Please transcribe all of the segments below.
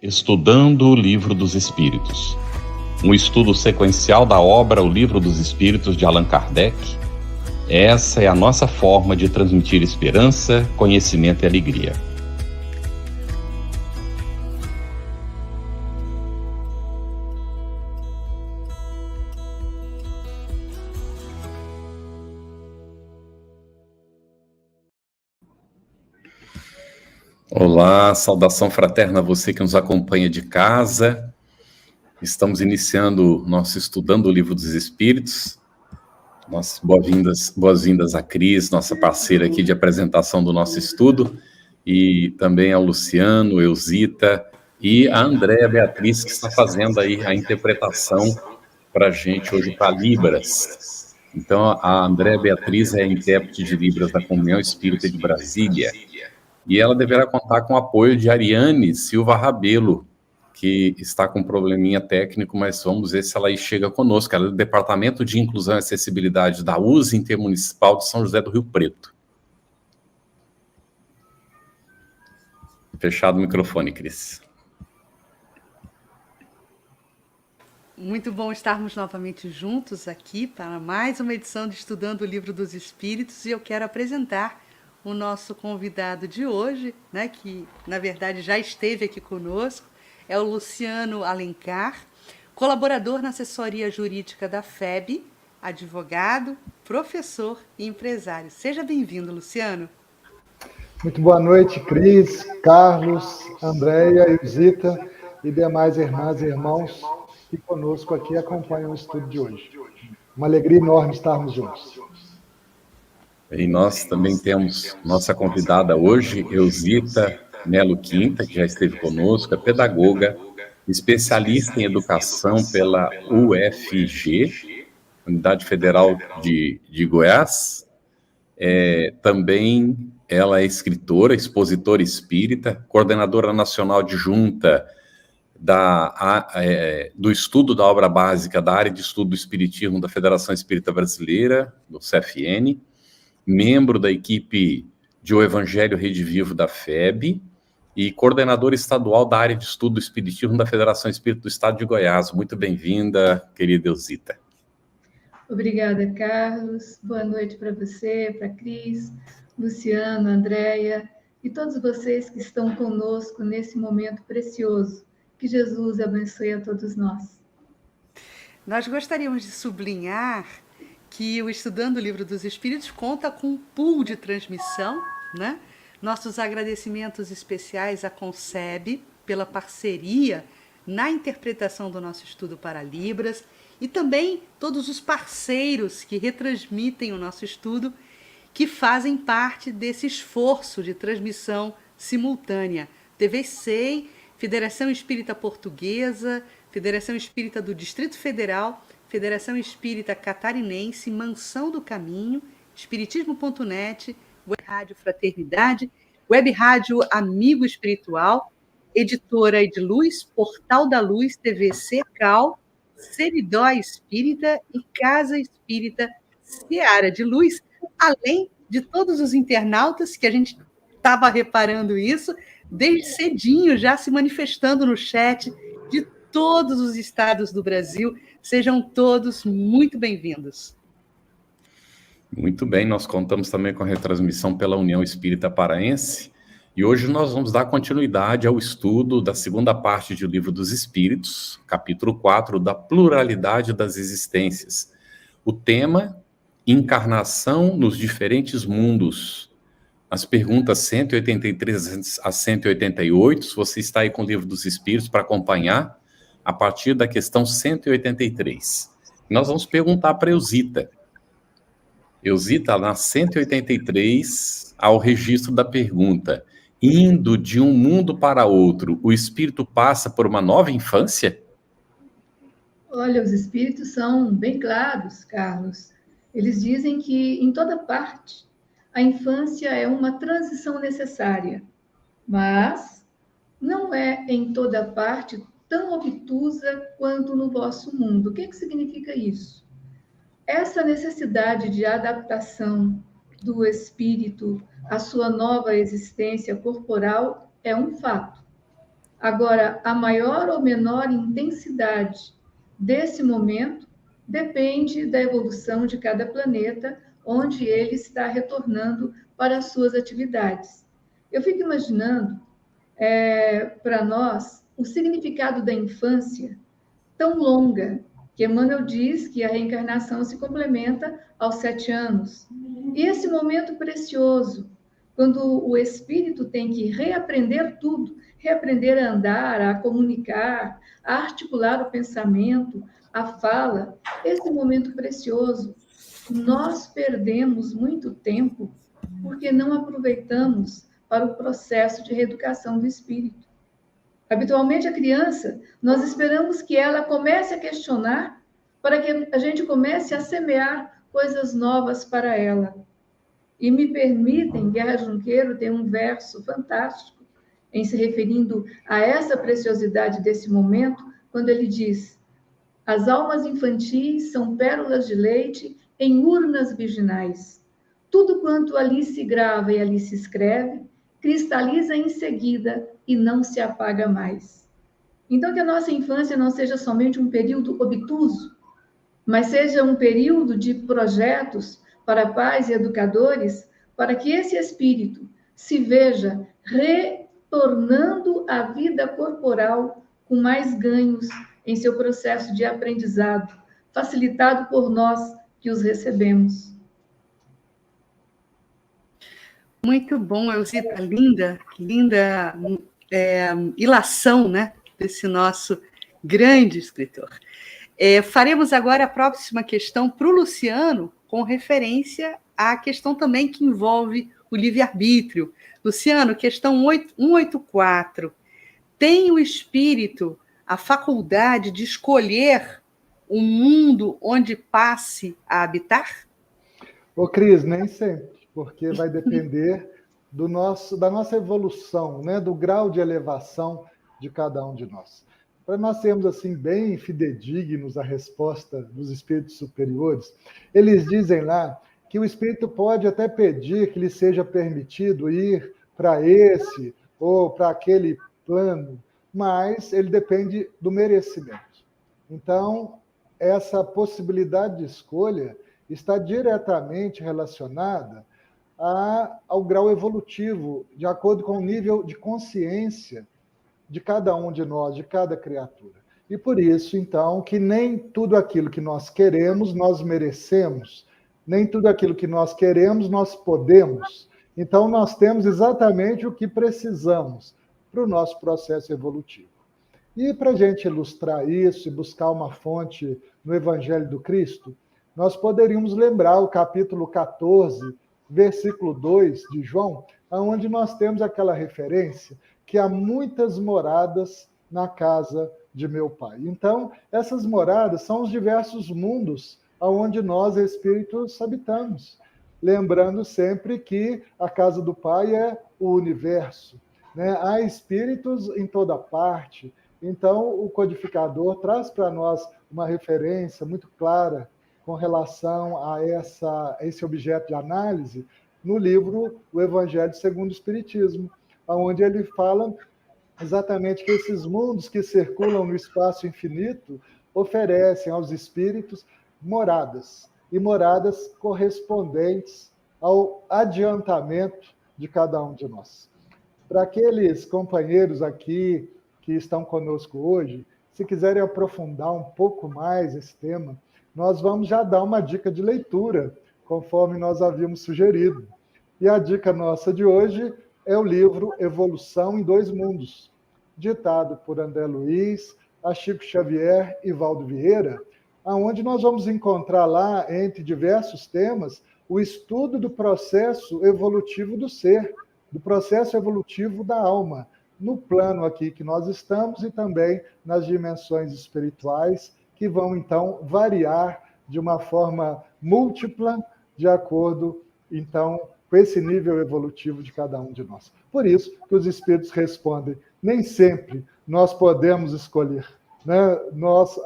Estudando o Livro dos Espíritos. Um estudo sequencial da obra O Livro dos Espíritos de Allan Kardec. Essa é a nossa forma de transmitir esperança, conhecimento e alegria. Olá, saudação fraterna a você que nos acompanha de casa. Estamos iniciando nosso Estudando o Livro dos Espíritos. Nossas boas-vindas a Cris, nossa parceira aqui de apresentação do nosso estudo, e também ao Luciano, Elzita e a Andréa Beatriz, que está fazendo aí a interpretação para a gente hoje para Libras. Então, a Andréa Beatriz é a intérprete de Libras da Comunhão Espírita de Brasília. E ela deverá contar com o apoio de Ariane Silva Rabelo, que está com um probleminha técnico, mas vamos ver se ela aí chega conosco. Ela é do Departamento de Inclusão e Acessibilidade da USE Intermunicipal de São José do Rio Preto. Fechado o microfone, Cris. Muito bom estarmos novamente juntos aqui para mais uma edição de Estudando o Livro dos Espíritos, e eu quero apresentar o nosso convidado de hoje, né, que na verdade já esteve aqui conosco, é o Luciano Alencar, colaborador na assessoria jurídica da FEB, advogado, professor e empresário. Seja bem-vindo, Luciano. Muito boa noite, Cris, Carlos, Andréia, Elzita e demais irmãs e irmãos que conosco aqui acompanham o estudo de hoje. Uma alegria enorme estarmos juntos. E nós também temos nossa convidada hoje, Elzita Melo Quinta, que já esteve conosco, é pedagoga, especialista em educação pela UFG, Unidade Federal de Goiás. Também ela é escritora, expositora espírita, coordenadora nacional adjunta do estudo da obra básica da área de estudo do Espiritismo da Federação Espírita Brasileira, do CFN, membro da equipe de O Evangelho Rede Vivo da FEB e coordenadora estadual da área de estudo do Espiritismo da Federação Espírita do Estado de Goiás. Muito bem-vinda, querida Elzita. Obrigada, Carlos. Boa noite para você, para Cris, Luciano, Andréia e todos vocês que estão conosco nesse momento precioso. Que Jesus abençoe a todos nós. Nós gostaríamos de sublinhar que o Estudando o Livro dos Espíritos conta com um pool de transmissão, né? Nossos agradecimentos especiais à Conceb pela parceria na interpretação do nosso estudo para Libras e também todos os parceiros que retransmitem o nosso estudo, que fazem parte desse esforço de transmissão simultânea. TV SEI, Federação Espírita Portuguesa, Federação Espírita do Distrito Federal, Federação Espírita Catarinense, Mansão do Caminho, Espiritismo.net, Web Rádio Fraternidade, Web Rádio Amigo Espiritual, Editora Edluz, Portal da Luz, TV Secal, Seridó Espírita e Casa Espírita Seara de Luz, além de todos os internautas que a gente estava reparando isso, desde cedinho já se manifestando no chat de todos os estados do Brasil. Sejam todos muito bem-vindos. Muito bem, nós contamos também com a retransmissão pela União Espírita Paraense, e hoje nós vamos dar continuidade ao estudo da segunda parte do Livro dos Espíritos, capítulo 4, da pluralidade das existências. O tema, encarnação nos diferentes mundos. As perguntas 183 a 188, se você está aí com o Livro dos Espíritos para acompanhar, a partir da questão 183. Nós vamos perguntar para Elzita. Elzita, na 183, ao registro da pergunta: indo de um mundo para outro, o espírito passa por uma nova infância? Olha, os espíritos são bem claros, Carlos. Eles dizem que, em toda parte, a infância é uma transição necessária, mas não é em toda parte tão obtusa quanto no vosso mundo. O que significa isso? Essa necessidade de adaptação do espírito à sua nova existência corporal é um fato. Agora, a maior ou menor intensidade desse momento depende da evolução de cada planeta, onde ele está retornando para as suas atividades. Eu fico imaginando, para nós, o significado da infância tão longa, que Emmanuel diz que a reencarnação se complementa aos 7 anos. E esse momento precioso, quando o espírito tem que reaprender tudo, reaprender a andar, a comunicar, a articular o pensamento, a fala, esse momento precioso, nós perdemos muito tempo porque não aproveitamos para o processo de reeducação do espírito. Habitualmente, a criança, nós esperamos que ela comece a questionar para que a gente comece a semear coisas novas para ela. E me permitem, Guerra Junqueiro tem um verso fantástico em se referindo a essa preciosidade desse momento, quando ele diz: as almas infantis são pérolas de leite em urnas virginais. Tudo quanto ali se grava e ali se escreve, cristaliza em seguida e não se apaga mais. Então, que a nossa infância não seja somente um período obtuso, mas seja um período de projetos para pais e educadores, para que esse espírito se veja retornando à vida corporal com mais ganhos em seu processo de aprendizado, facilitado por nós que os recebemos. Muito bom, Elzita, linda ilação, né, desse nosso grande escritor. Faremos agora a próxima questão para o Luciano, com referência à questão também que envolve o livre-arbítrio. Luciano, questão 184. Tem o espírito a faculdade de escolher um mundo onde passe a habitar? Ô, Cris, nem sempre, porque vai depender da nossa evolução, né, do grau de elevação de cada um de nós. Para nós sermos assim bem fidedignos à resposta dos espíritos superiores, eles dizem lá que o espírito pode até pedir que lhe seja permitido ir para esse ou para aquele plano, mas ele depende do merecimento. Então, essa possibilidade de escolha está diretamente relacionada ao grau evolutivo, de acordo com o nível de consciência de cada um de nós, de cada criatura. E por isso, então, que nem tudo aquilo que nós queremos, nós merecemos, nem tudo aquilo que nós queremos, nós podemos. Então, nós temos exatamente o que precisamos para o nosso processo evolutivo. E para a gente ilustrar isso e buscar uma fonte no Evangelho do Cristo, nós poderíamos lembrar o capítulo 14, versículo 2 de João, onde nós temos aquela referência que há muitas moradas na casa de meu Pai. Então, essas moradas são os diversos mundos onde nós, espíritos, habitamos. Lembrando sempre que a casa do Pai é o universo, né? Há espíritos em toda parte. Então, o codificador traz para nós uma referência muito clara com relação a esse objeto de análise no livro O Evangelho segundo o Espiritismo, onde ele fala exatamente que esses mundos que circulam no espaço infinito oferecem aos espíritos moradas, e moradas correspondentes ao adiantamento de cada um de nós. Para aqueles companheiros aqui que estão conosco hoje, se quiserem aprofundar um pouco mais esse tema, nós vamos já dar uma dica de leitura, conforme nós havíamos sugerido. E a dica nossa de hoje é o livro Evolução em Dois Mundos, ditado por André Luiz, a Chico Xavier e Valdo Vieira, onde nós vamos encontrar lá, entre diversos temas, o estudo do processo evolutivo do ser, do processo evolutivo da alma, no plano aqui que nós estamos e também nas dimensões espirituais, que vão, então, variar de uma forma múltipla, de acordo, então, com esse nível evolutivo de cada um de nós. Por isso que os espíritos respondem, nem sempre nós podemos escolher, né? Nós,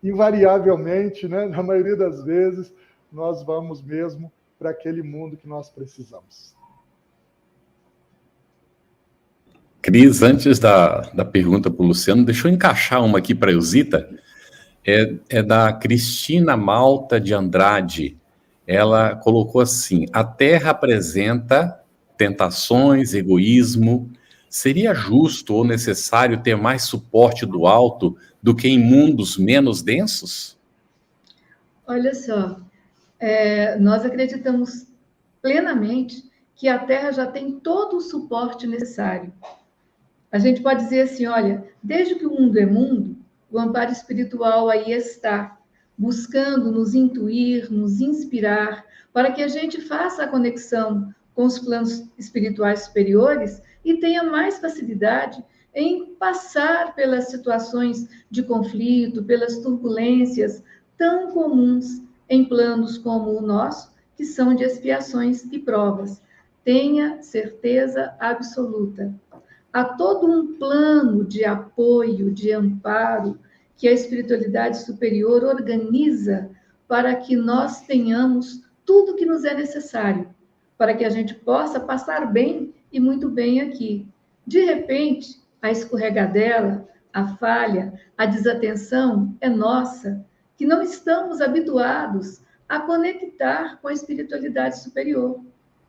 invariavelmente, né, na maioria das vezes, nós vamos mesmo para aquele mundo que nós precisamos. Cris, antes da pergunta para o Luciano, deixa eu encaixar uma aqui para a Eusita. É da Cristina Malta de Andrade. Ela colocou assim: a Terra apresenta tentações, egoísmo. Seria justo ou necessário ter mais suporte do alto do que em mundos menos densos? Olha só, nós acreditamos plenamente que a Terra já tem todo o suporte necessário. A gente pode dizer assim, olha, desde que o mundo é mundo, o amparo espiritual aí está, buscando nos intuir, nos inspirar, para que a gente faça a conexão com os planos espirituais superiores e tenha mais facilidade em passar pelas situações de conflito, pelas turbulências tão comuns em planos como o nosso, que são de expiações e provas. Tenha certeza absoluta. Há todo um plano de apoio, de amparo, que a espiritualidade superior organiza para que nós tenhamos tudo que nos é necessário, para que a gente possa passar bem e muito bem aqui. De repente, a escorregadela, a falha, a desatenção é nossa, que não estamos habituados a conectar com a espiritualidade superior.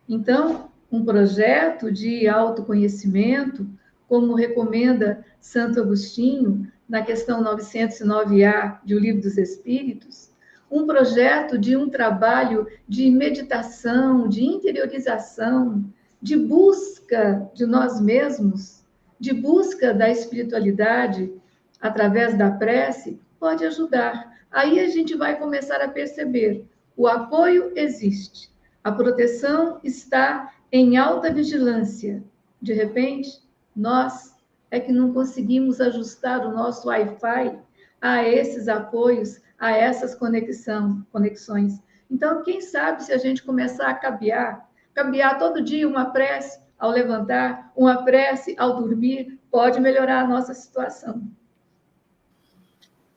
Então, um projeto de autoconhecimento, como recomenda Santo Agostinho, na questão 909A de O Livro dos Espíritos, um projeto de um trabalho de meditação, de interiorização, de busca de nós mesmos, de busca da espiritualidade através da prece, pode ajudar. Aí a gente vai começar a perceber, o apoio existe, a proteção está em alta vigilância. De repente, nós é que não conseguimos ajustar o nosso Wi-Fi a esses apoios, a essas conexões. Então, quem sabe se a gente começar a cabear todo dia uma prece ao levantar, uma prece ao dormir, pode melhorar a nossa situação.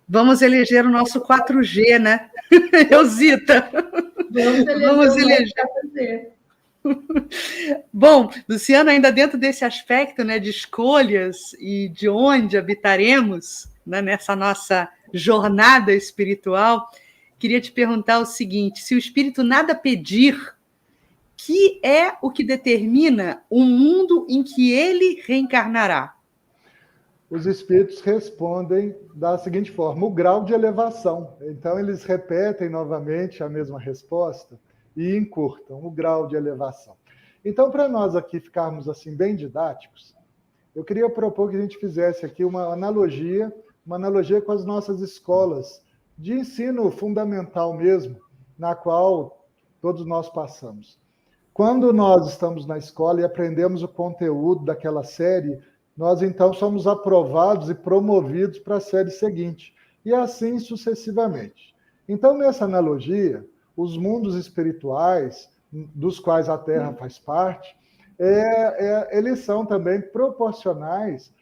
Vamos eleger o nosso 4G, né? Eusita. Vamos eleger. Bom, Luciano, ainda dentro desse aspecto, né, de escolhas e de onde habitaremos, né, nessa nossa jornada espiritual, queria te perguntar o seguinte: se o espírito nada pedir, que é o que determina o mundo em que ele reencarnará? Os espíritos respondem da seguinte forma: o grau de elevação. Então, eles repetem novamente a mesma resposta e encurtam o grau de elevação. Então, para nós aqui ficarmos assim bem didáticos, eu queria propor que a gente fizesse aqui uma analogia com as nossas escolas de ensino fundamental mesmo, na qual todos nós passamos. Quando nós estamos na escola e aprendemos o conteúdo daquela série, nós então somos aprovados e promovidos para a série seguinte, e assim sucessivamente. Então, nessa analogia, os mundos espirituais, dos quais a Terra faz parte, eles são também proporcionais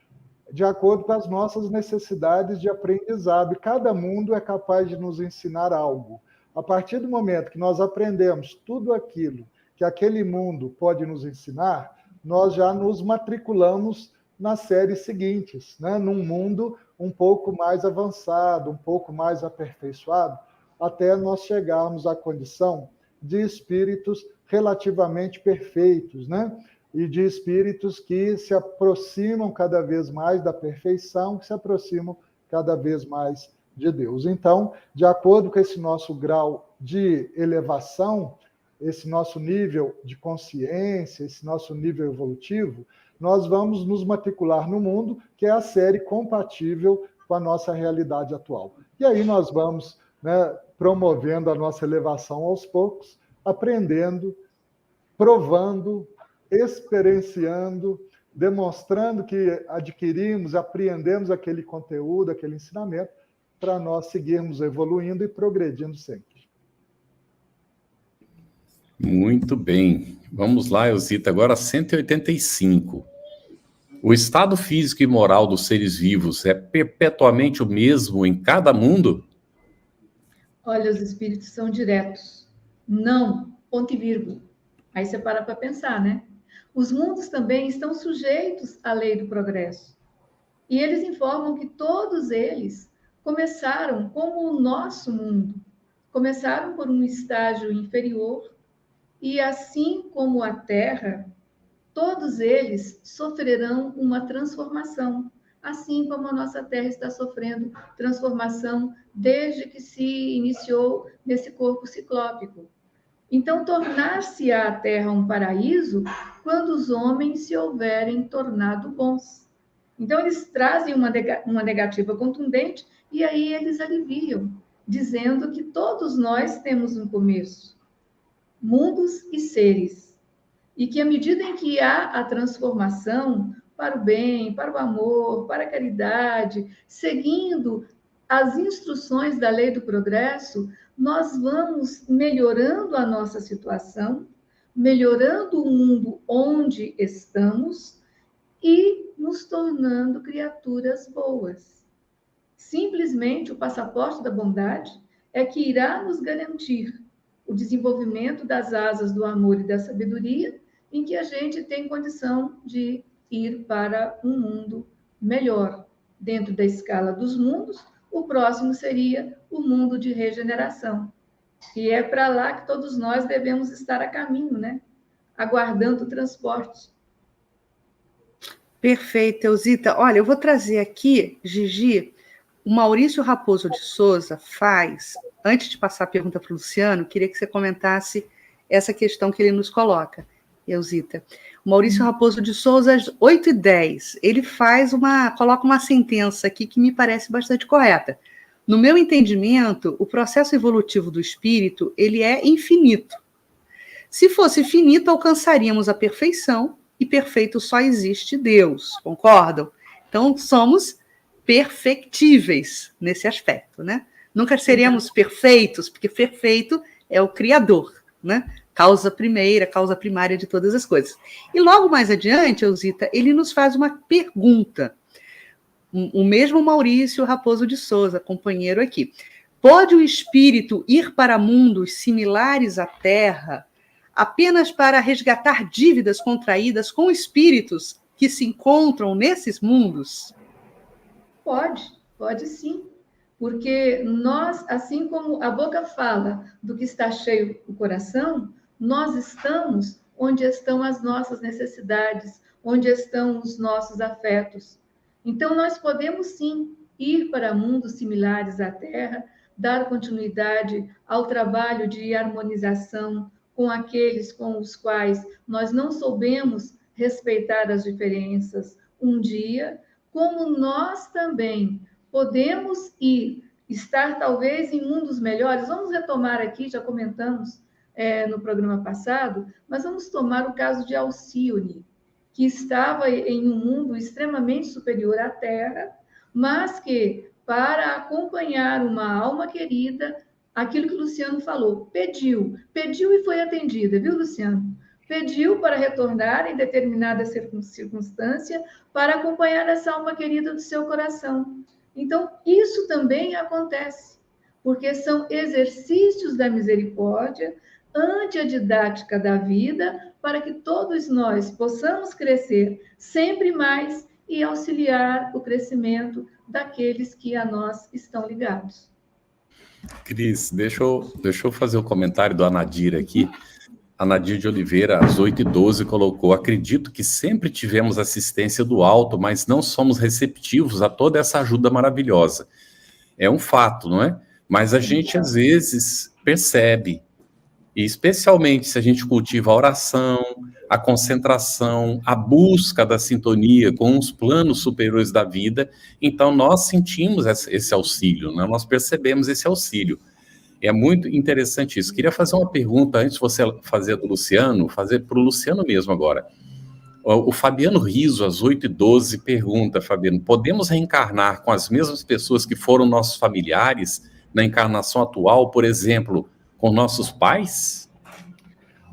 de acordo com as nossas necessidades de aprendizado. E cada mundo é capaz de nos ensinar algo. A partir do momento que nós aprendemos tudo aquilo que aquele mundo pode nos ensinar, nós já nos matriculamos nas séries seguintes, né? Num mundo um pouco mais avançado, um pouco mais aperfeiçoado, até nós chegarmos à condição de espíritos relativamente perfeitos, né? E de espíritos que se aproximam cada vez mais da perfeição, que se aproximam cada vez mais de Deus. Então, de acordo com esse nosso grau de elevação, esse nosso nível de consciência, esse nosso nível evolutivo, nós vamos nos matricular no mundo, que é a série compatível com a nossa realidade atual. E aí nós vamos, né, promovendo a nossa elevação aos poucos, aprendendo, provando, experienciando, demonstrando que adquirimos, apreendemos aquele conteúdo, aquele ensinamento, para nós seguirmos evoluindo e progredindo sempre. Muito bem. Vamos lá, Eusita, agora 185. O estado físico e moral dos seres vivos é perpetuamente o mesmo em cada mundo? Olha, os espíritos são diretos. Não, ponto e vírgula. Aí você para pensar, né? Os mundos também estão sujeitos à lei do progresso. E eles informam que todos eles começaram como o nosso mundo. Começaram por um estágio inferior e, assim como a Terra, todos eles sofrerão uma transformação, assim como a nossa Terra está sofrendo transformação desde que se iniciou nesse corpo ciclópico. Então, tornar-se-á a Terra um paraíso quando os homens se houverem tornado bons. Então, eles trazem uma negativa contundente e aí eles aliviam, dizendo que todos nós temos um começo, mundos e seres, e que à medida em que há a transformação para o bem, para o amor, para a caridade, seguindo as instruções da lei do progresso, nós vamos melhorando a nossa situação, melhorando o mundo onde estamos e nos tornando criaturas boas. Simplesmente o passaporte da bondade é que irá nos garantir o desenvolvimento das asas do amor e da sabedoria, em que a gente tem condição de ir para um mundo melhor. Dentro da escala dos mundos, o próximo seria o mundo de regeneração. E é para lá que todos nós devemos estar a caminho, né? Aguardando o transporte. Perfeito, Elzita. Olha, eu vou trazer aqui, Gigi, o Maurício Raposo de Souza faz, antes de passar a pergunta para o Luciano, queria que você comentasse essa questão que ele nos coloca, Elzita. O Maurício Raposo de Souza, às 8h10, ele coloca uma sentença aqui que me parece bastante correta. No meu entendimento, o processo evolutivo do espírito, ele é infinito. Se fosse finito, alcançaríamos a perfeição, e perfeito só existe Deus, concordam? Então, somos perfectíveis nesse aspecto, né? Nunca seremos perfeitos, porque perfeito é o Criador, né? Causa primeira, causa primária de todas as coisas. E logo mais adiante, Elzita, ele nos faz uma pergunta. O mesmo Maurício Raposo de Souza, companheiro aqui. Pode o espírito ir para mundos similares à Terra apenas para resgatar dívidas contraídas com espíritos que se encontram nesses mundos? Pode sim. Porque nós, assim como a boca fala do que está cheio o coração, nós estamos onde estão as nossas necessidades, onde estão os nossos afetos. Então, nós podemos sim ir para mundos similares à Terra, dar continuidade ao trabalho de harmonização com aqueles com os quais nós não soubemos respeitar as diferenças um dia, como nós também podemos estar talvez em mundos melhores. Vamos retomar aqui, já comentamos no programa passado, mas vamos tomar o caso de Alcione, que estava em um mundo extremamente superior à Terra, mas que, para acompanhar uma alma querida, aquilo que o Luciano falou, pediu e foi atendida, viu, Luciano? Pediu para retornar em determinada circunstância para acompanhar essa alma querida do seu coração. Então, isso também acontece, porque são exercícios da misericórdia ante a didática da vida, para que todos nós possamos crescer sempre mais e auxiliar o crescimento daqueles que a nós estão ligados. Cris, deixa eu fazer o comentário do Anadir aqui. A Nadir de Oliveira, às 8h12, colocou: acredito que sempre tivemos assistência do alto, mas não somos receptivos a toda essa ajuda maravilhosa. É um fato, não é? Mas a gente, às vezes, percebe, e especialmente se a gente cultiva a oração, a concentração, a busca da sintonia com os planos superiores da vida, então nós sentimos esse auxílio, né? Nós percebemos esse auxílio. É muito interessante isso. Queria fazer uma pergunta, antes de você fazer do Luciano, fazer para o Luciano mesmo agora. O Fabiano Riso, às 8h12, pergunta: Fabiano, podemos reencarnar com as mesmas pessoas que foram nossos familiares na encarnação atual, por exemplo, com nossos pais?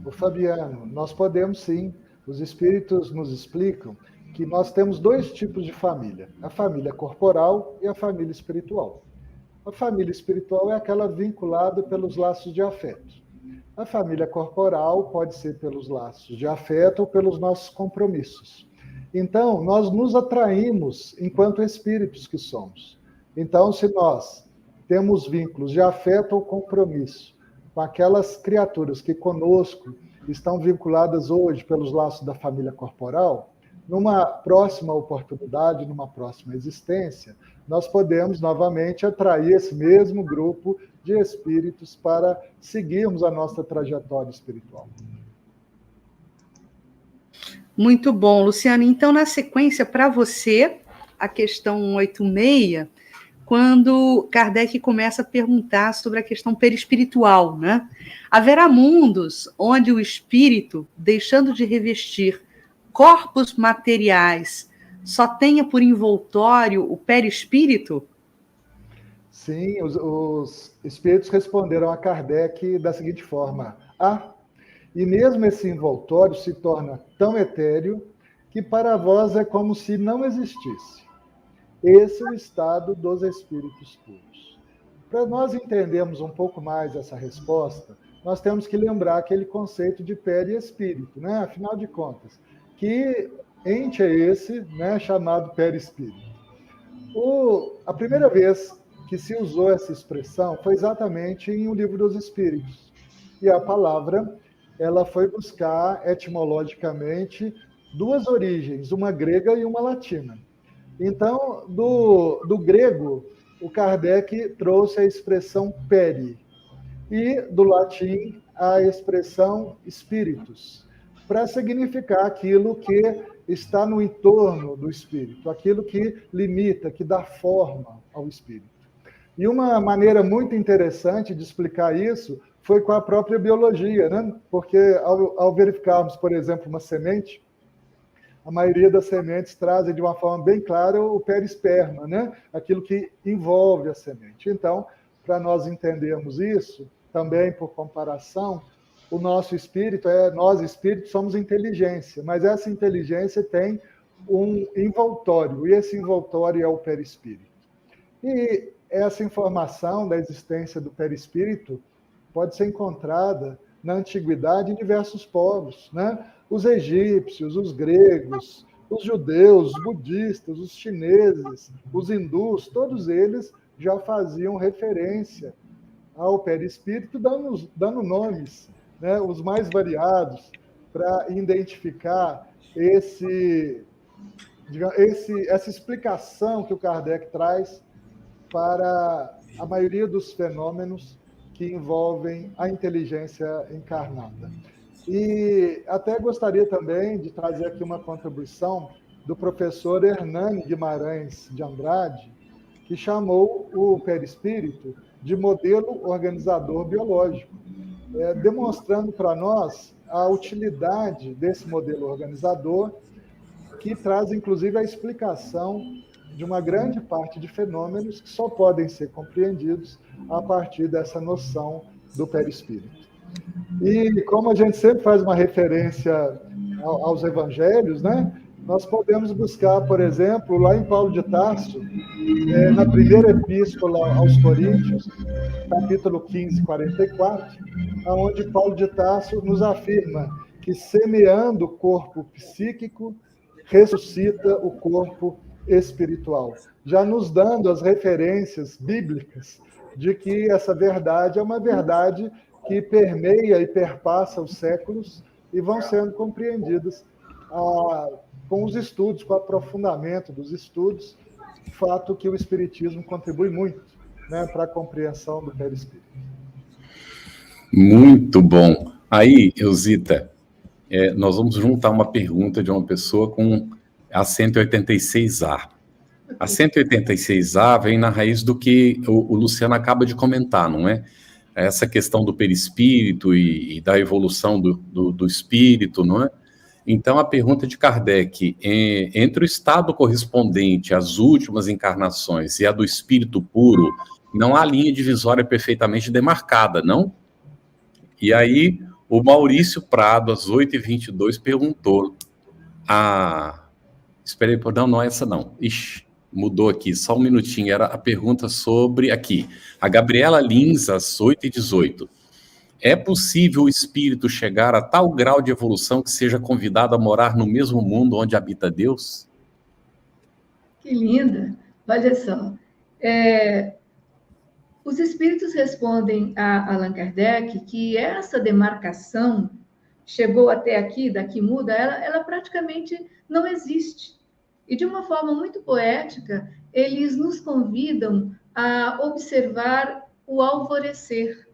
Ô Fabiano, nós podemos sim. Os espíritos nos explicam que nós temos dois tipos de família: a família corporal e a família espiritual. A família espiritual é aquela vinculada pelos laços de afeto. A família corporal pode ser pelos laços de afeto ou pelos nossos compromissos. Então, nós nos atraímos enquanto espíritos que somos. Então, se nós temos vínculos de afeto ou compromisso com aquelas criaturas que conosco estão vinculadas hoje pelos laços da família corporal, numa próxima oportunidade, numa próxima existência, nós podemos novamente atrair esse mesmo grupo de espíritos para seguirmos a nossa trajetória espiritual. Muito bom, Luciano. Então, na sequência, para você, a questão 186, quando Kardec começa a perguntar sobre a questão perispiritual, né? Haverá mundos onde o espírito, deixando de revestir corpos materiais, só tenha por envoltório o perispírito? Sim, os espíritos responderam a Kardec da seguinte forma: e mesmo esse envoltório se torna tão etéreo que para vós é como se não existisse. Esse é o estado dos espíritos puros. Para nós entendermos um pouco mais essa resposta, nós temos que lembrar aquele conceito de perispírito, né? Afinal de contas, que ente é esse, né, chamado perispírito? A primeira vez que se usou essa expressão foi exatamente em O Livro dos Espíritos. E a palavra, ela foi buscar etimologicamente duas origens, uma grega e uma latina. Então, do grego, o Kardec trouxe a expressão peri, e do latim a expressão spiritus, para significar aquilo que está no entorno do espírito, aquilo que limita, que dá forma ao espírito. E uma maneira muito interessante de explicar isso foi com a própria biologia, né? Porque ao verificarmos, por exemplo, uma semente, a maioria das sementes trazem de uma forma bem clara o perisperma, né? Aquilo que envolve a semente. Então, para nós entendermos isso, também por comparação, o nosso espírito, nós espíritos somos inteligência, mas essa inteligência tem um envoltório, e esse envoltório é o perispírito. E essa informação da existência do perispírito pode ser encontrada na antiguidade em diversos povos, né? Os egípcios, os gregos, os judeus, os budistas, os chineses, os hindus, todos eles já faziam referência ao perispírito, dando nomes, né, os mais variados, para identificar essa explicação que o Kardec traz para a maioria dos fenômenos que envolvem a inteligência encarnada. E até gostaria também de trazer aqui uma contribuição do professor Hernani Guimarães de Andrade, que chamou o perispírito de modelo organizador biológico, demonstrando para nós a utilidade desse modelo organizador, que traz, inclusive, a explicação de uma grande parte de fenômenos que só podem ser compreendidos a partir dessa noção do perispírito. E como a gente sempre faz uma referência aos evangelhos, né, nós podemos buscar, por exemplo, lá em Paulo de Tarso, na primeira epístola aos Coríntios, capítulo 15, 44, onde Paulo de Tarso nos afirma que, semeando o corpo psíquico, ressuscita o corpo espiritual, já nos dando as referências bíblicas de que essa verdade é uma verdade que permeia e perpassa os séculos e vão sendo compreendidas com os estudos, com o aprofundamento dos estudos, fato que o Espiritismo contribui muito, né, para a compreensão do perispírito. Muito bom. Aí, Elzita, nós vamos juntar uma pergunta de uma pessoa com a 186A. A 186A vem na raiz do que o Luciano acaba de comentar, não é? Essa questão do perispírito e da evolução do espírito, não é? Então, a pergunta de Kardec, entre o estado correspondente às últimas encarnações e a do espírito puro, não há linha divisória perfeitamente demarcada, não? E aí, o Maurício Prado, às 8h22, perguntou, espera aí, não é essa não. Ixi, mudou aqui, só um minutinho, era a pergunta sobre, aqui, a Gabriela Lins, às 8h18. É possível o espírito chegar a tal grau de evolução que seja convidado a morar no mesmo mundo onde habita Deus? Que linda! Olha só. Os espíritos respondem a Allan Kardec que essa demarcação chegou até aqui, daqui muda, ela praticamente não existe. E de uma forma muito poética, eles nos convidam a observar o alvorecer,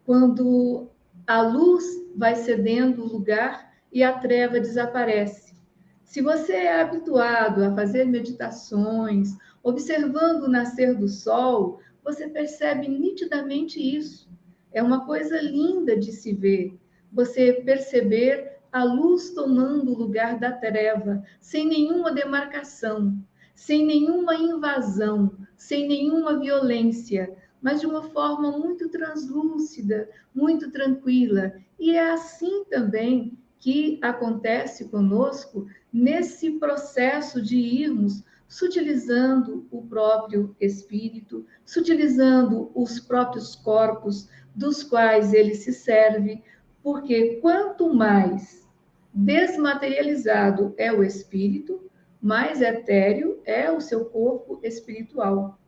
quando a luz vai cedendo o lugar e a treva desaparece. Se você é habituado a fazer meditações, observando o nascer do sol, você percebe nitidamente isso. É uma coisa linda de se ver. Você perceber a luz tomando o lugar da treva, sem nenhuma demarcação, sem nenhuma invasão, sem nenhuma violência, mas de uma forma muito translúcida, muito tranquila. E é assim também que acontece conosco nesse processo de irmos sutilizando o próprio espírito, sutilizando os próprios corpos dos quais ele se serve, porque quanto mais desmaterializado é o espírito, mais etéreo é o seu corpo espiritual.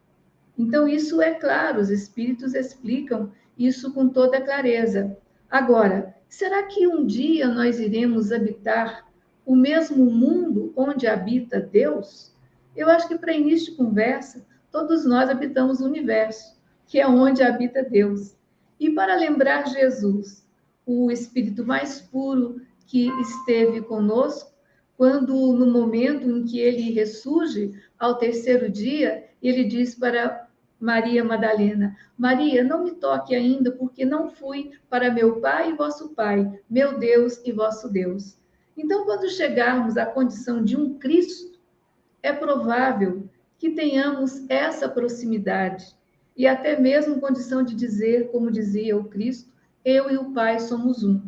Então, isso é claro, os espíritos explicam isso com toda clareza. Agora, será que um dia nós iremos habitar o mesmo mundo onde habita Deus? Eu acho que, para início de conversa, todos nós habitamos o universo, que é onde habita Deus. E para lembrar Jesus, o espírito mais puro que esteve conosco, quando no momento em que ele ressurge, ao terceiro dia, ele diz para Maria Madalena: Maria, não me toque ainda, porque não fui para meu Pai e vosso Pai, meu Deus e vosso Deus. Então, quando chegarmos à condição de um Cristo, é provável que tenhamos essa proximidade e até mesmo condição de dizer, como dizia o Cristo, eu e o Pai somos um.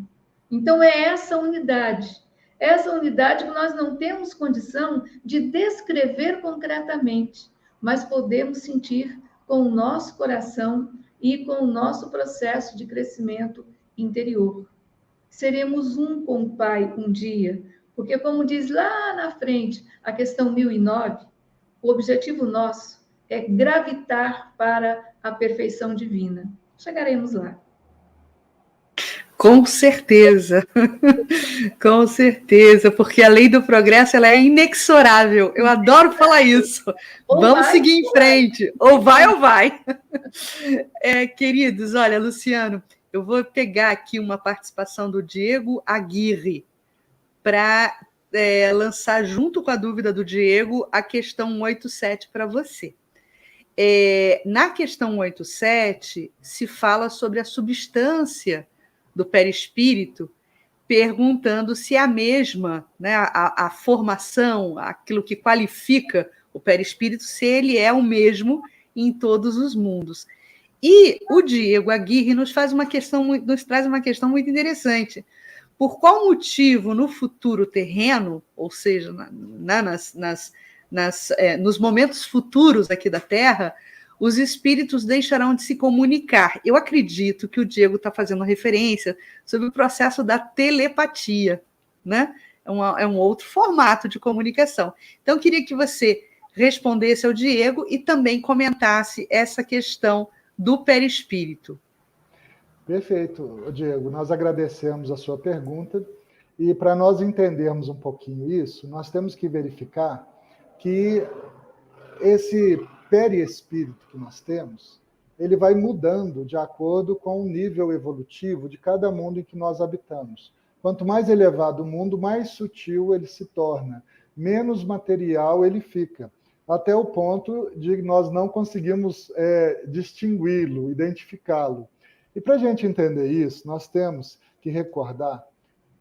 Então, é essa unidade que nós não temos condição de descrever concretamente, mas podemos sentir com o nosso coração e com o nosso processo de crescimento interior. Seremos um com o Pai um dia, porque, como diz lá na frente a questão 1009, o objetivo nosso é gravitar para a perfeição divina. Chegaremos lá. Com certeza, com certeza, porque a lei do progresso ela é inexorável. Eu adoro falar isso. Vamos seguir em frente, ou vai. Queridos, olha, Luciano, eu vou pegar aqui uma participação do Diego Aguirre para lançar, junto com a dúvida do Diego, a questão 187 para você. Na questão 187, se fala sobre a substância do perispírito, perguntando se a mesma, né, a formação, aquilo que qualifica o perispírito, se ele é o mesmo em todos os mundos. E o Diego Aguirre nos traz uma questão muito interessante. Por qual motivo, no futuro terreno, ou seja, nos momentos futuros aqui da Terra, os espíritos deixarão de se comunicar? Eu acredito que o Diego está fazendo referência sobre o processo da telepatia, né? É um outro formato de comunicação. Então, eu queria que você respondesse ao Diego e também comentasse essa questão do perispírito. Perfeito, Diego. Nós agradecemos a sua pergunta e, para nós entendermos um pouquinho isso, nós temos que verificar que esse perispírito que nós temos, ele vai mudando de acordo com o nível evolutivo de cada mundo em que nós habitamos. Quanto mais elevado o mundo, mais sutil ele se torna, menos material ele fica, até o ponto de nós não conseguimos distingui-lo, identificá-lo. E para a gente entender isso, nós temos que recordar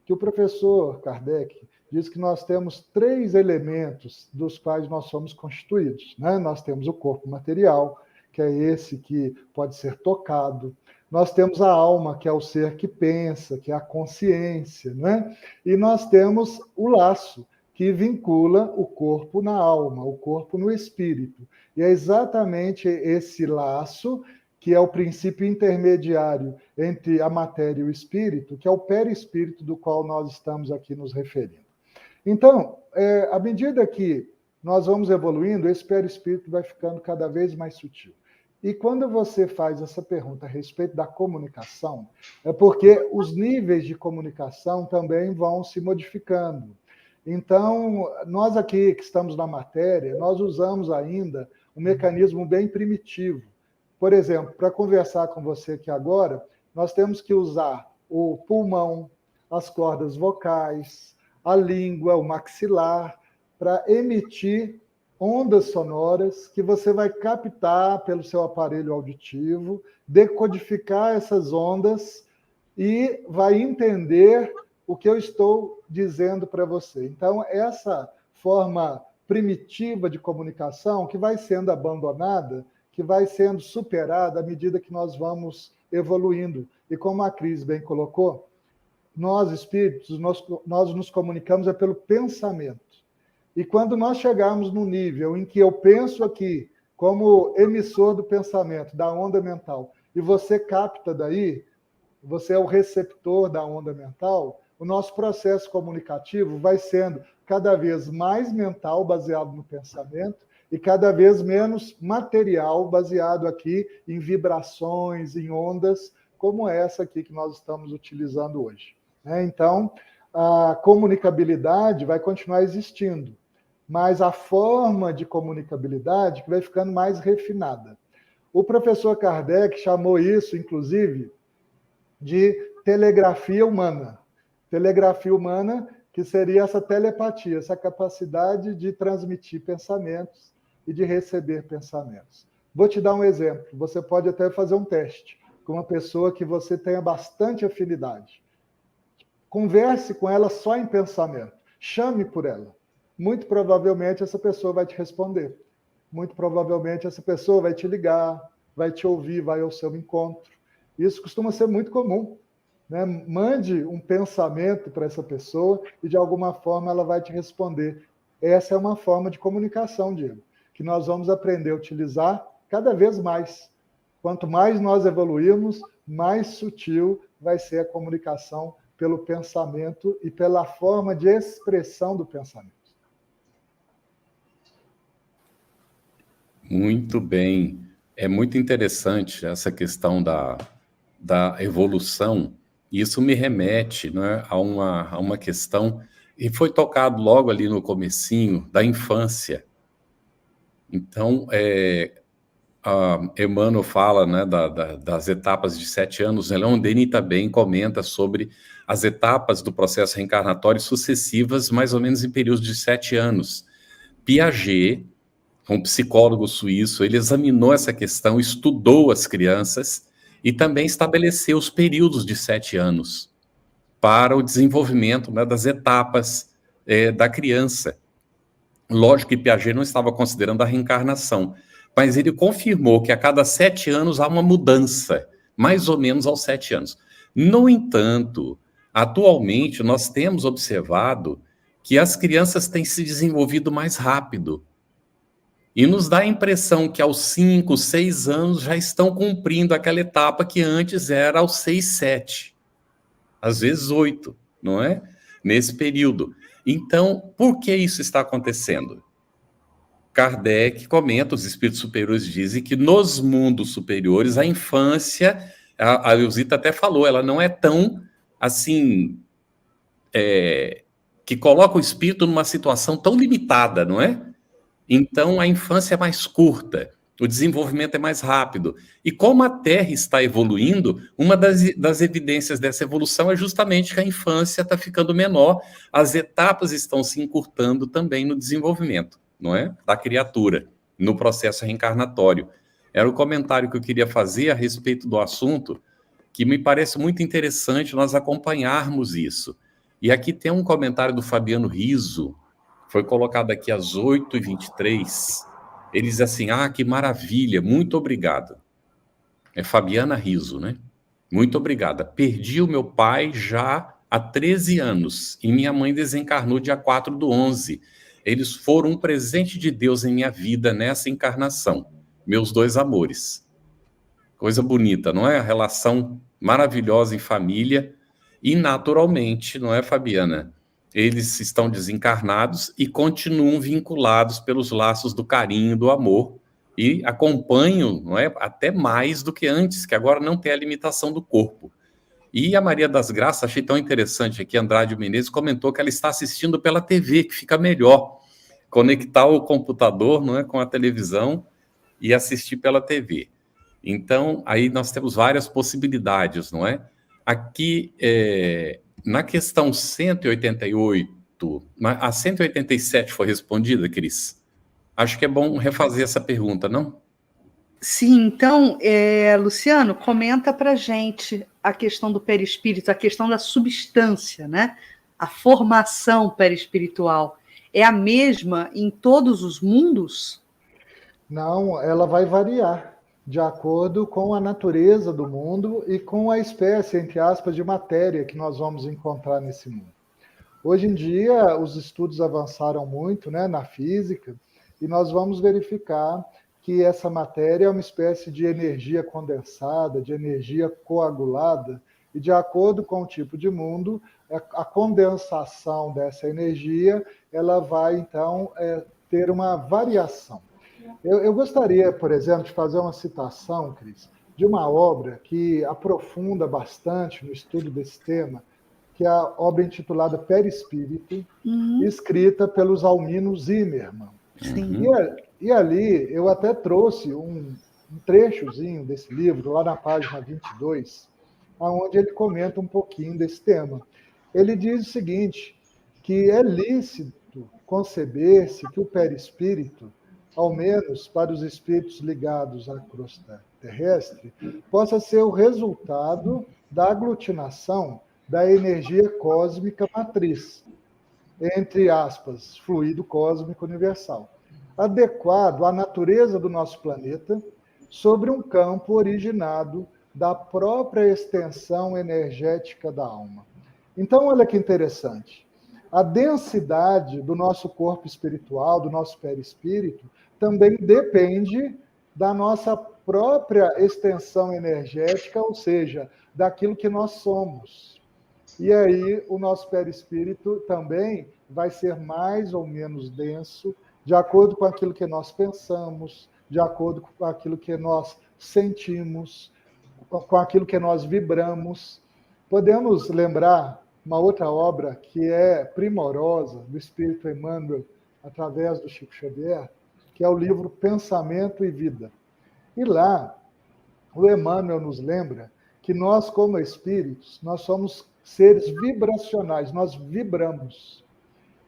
que o professor Kardec diz que nós temos 3 elementos dos quais nós somos constituídos, né? Nós temos o corpo material, que é esse que pode ser tocado. Nós temos a alma, que é o ser que pensa, que é a consciência, né? E nós temos o laço, que vincula o corpo na alma, o corpo no espírito. E é exatamente esse laço que é o princípio intermediário entre a matéria e o espírito, que é o perispírito do qual nós estamos aqui nos referindo. Então, à medida que nós vamos evoluindo, esse perispírito vai ficando cada vez mais sutil. E quando você faz essa pergunta a respeito da comunicação, é porque os níveis de comunicação também vão se modificando. Então, nós aqui que estamos na matéria, nós usamos ainda um mecanismo bem primitivo. Por exemplo, para conversar com você aqui agora, nós temos que usar o pulmão, as cordas vocais, a língua, o maxilar, para emitir ondas sonoras que você vai captar pelo seu aparelho auditivo, decodificar essas ondas e vai entender o que eu estou dizendo para você. Então, essa forma primitiva de comunicação que vai sendo abandonada, que vai sendo superada à medida que nós vamos evoluindo. E como a Cris bem colocou, nós, espíritos, nós nos comunicamos pelo pensamento. E quando nós chegarmos no nível em que eu penso aqui, como emissor do pensamento, da onda mental, e você capta daí, você é o receptor da onda mental, o nosso processo comunicativo vai sendo cada vez mais mental, baseado no pensamento, e cada vez menos material, baseado aqui em vibrações, em ondas, como essa aqui que nós estamos utilizando hoje. Então, a comunicabilidade vai continuar existindo, mas a forma de comunicabilidade que vai ficando mais refinada. O professor Kardec chamou isso, inclusive, de telegrafia humana. Telegrafia humana, que seria essa telepatia, essa capacidade de transmitir pensamentos e de receber pensamentos. Vou te dar um exemplo. Você pode até fazer um teste com uma pessoa que você tenha bastante afinidade. Converse com ela só em pensamento. Chame por ela. Muito provavelmente essa pessoa vai te responder. Muito provavelmente essa pessoa vai te ligar, vai te ouvir, vai ao seu encontro. Isso costuma ser muito comum. Né? Mande um pensamento para essa pessoa e, de alguma forma, ela vai te responder. Essa é uma forma de comunicação, Diego, que nós vamos aprender a utilizar cada vez mais. Quanto mais nós evoluirmos, mais sutil vai ser a comunicação pelo pensamento e pela forma de expressão do pensamento. Muito bem. É muito interessante essa questão da evolução. E isso me remete, né, a uma questão, e foi tocado logo ali no comecinho, da infância. Então, Emmanuel fala, né, das etapas de 7 anos. Leon Denis também comenta sobre as etapas do processo reencarnatório sucessivas, mais ou menos em períodos de 7 anos. Piaget, um psicólogo suíço, ele examinou essa questão, estudou as crianças e também estabeleceu os períodos de 7 anos para o desenvolvimento, né, das etapas da criança. Lógico que Piaget não estava considerando a reencarnação, mas ele confirmou que a cada 7 anos há uma mudança, mais ou menos aos 7 anos. No entanto, atualmente nós temos observado que as crianças têm se desenvolvido mais rápido. E nos dá a impressão que aos 5, 6 anos já estão cumprindo aquela etapa que antes era aos 6, 7. Às vezes 8, não é? Nesse período. Então, por que isso está acontecendo? Kardec comenta, os espíritos superiores dizem que nos mundos superiores, a infância, a Eusita até falou, ela não é tão, assim, que coloca o espírito numa situação tão limitada, não é? Então, a infância é mais curta, o desenvolvimento é mais rápido. E como a Terra está evoluindo, uma das evidências dessa evolução é justamente que a infância está ficando menor, as etapas estão se encurtando também no desenvolvimento, não é? Da criatura, no processo reencarnatório. Era o comentário que eu queria fazer a respeito do assunto, que me parece muito interessante nós acompanharmos isso. E aqui tem um comentário do Fabiano Riso, foi colocado aqui às 8h23. Ele diz assim, que maravilha, muito obrigado. É Fabiana Riso, né? Muito obrigada. Perdi o meu pai já há 13 anos e minha mãe desencarnou dia 4/11. Eles foram um presente de Deus em minha vida nessa encarnação. Meus 2 amores. Coisa bonita, não é? A relação maravilhosa em família e naturalmente, não é, Fabiana? Eles estão desencarnados e continuam vinculados pelos laços do carinho, do amor, e acompanham, não é, até mais do que antes, que agora não tem a limitação do corpo. E a Maria das Graças, achei tão interessante aqui, Andrade Menezes comentou que ela está assistindo pela TV, que fica melhor conectar o computador, não é, com a televisão e assistir pela TV. Então, aí nós temos várias possibilidades, não é? Aqui, na questão 188, a 187 foi respondida, Cris? Acho que é bom refazer essa pergunta, não? Sim, então, Luciano, comenta para gente a questão do perispírito, a questão da substância, né? A formação perispiritual. É a mesma em todos os mundos? Não, ela vai variar de acordo com a natureza do mundo e com a espécie, entre aspas, de matéria que nós vamos encontrar nesse mundo. Hoje em dia, os estudos avançaram muito, né, na física, e nós vamos verificar que essa matéria é uma espécie de energia condensada, de energia coagulada, e de acordo com o tipo de mundo, a condensação dessa energia, ela vai, então, ter uma variação. Eu gostaria, por exemplo, de fazer uma citação, Cris, de uma obra que aprofunda bastante no estudo desse tema, que é a obra intitulada Perispírito, escrita pelos Almino Zimmermann. Sim. E ali eu até trouxe um trechozinho desse livro, lá na página 22, onde ele comenta um pouquinho desse tema. Ele diz o seguinte, que é lícito conceber-se que o perispírito, ao menos para os espíritos ligados à crosta terrestre, possa ser o resultado da aglutinação da energia cósmica matriz, entre aspas, fluido cósmico universal, adequado à natureza do nosso planeta, sobre um campo originado da própria extensão energética da alma. Então, olha que interessante. A densidade do nosso corpo espiritual, do nosso perispírito, também depende da nossa própria extensão energética, ou seja, daquilo que nós somos. E aí o nosso perispírito também vai ser mais ou menos denso, de acordo com aquilo que nós pensamos, de acordo com aquilo que nós sentimos, com aquilo que nós vibramos. Podemos lembrar uma outra obra que é primorosa, do Espírito Emmanuel, através do Chico Xavier, que é o livro Pensamento e Vida. E lá, o Emmanuel nos lembra que nós, como espíritos, nós somos seres vibracionais, nós vibramos.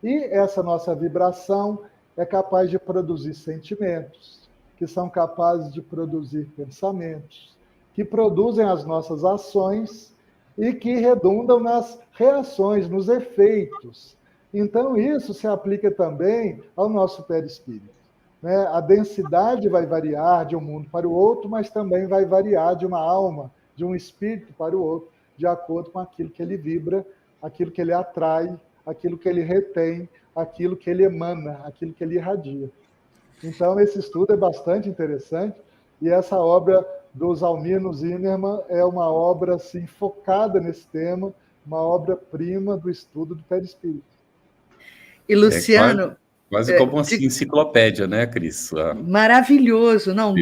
E essa nossa vibração é capaz de produzir sentimentos, que são capazes de produzir pensamentos, que produzem as nossas ações e que redundam nas reações, nos efeitos. Então, isso se aplica também ao nosso perispírito. Né? A densidade vai variar de um mundo para o outro, mas também vai variar de uma alma, de um espírito para o outro, de acordo com aquilo que ele vibra, aquilo que ele atrai, aquilo que ele retém, aquilo que ele emana, aquilo que ele irradia. Então, esse estudo é bastante interessante, e essa obra dos Almino Zimmermann é uma obra assim, focada nesse tema, uma obra-prima do estudo do perispírito. E, Luciano... Quase como uma enciclopédia, né, Cris? Maravilhoso. Não,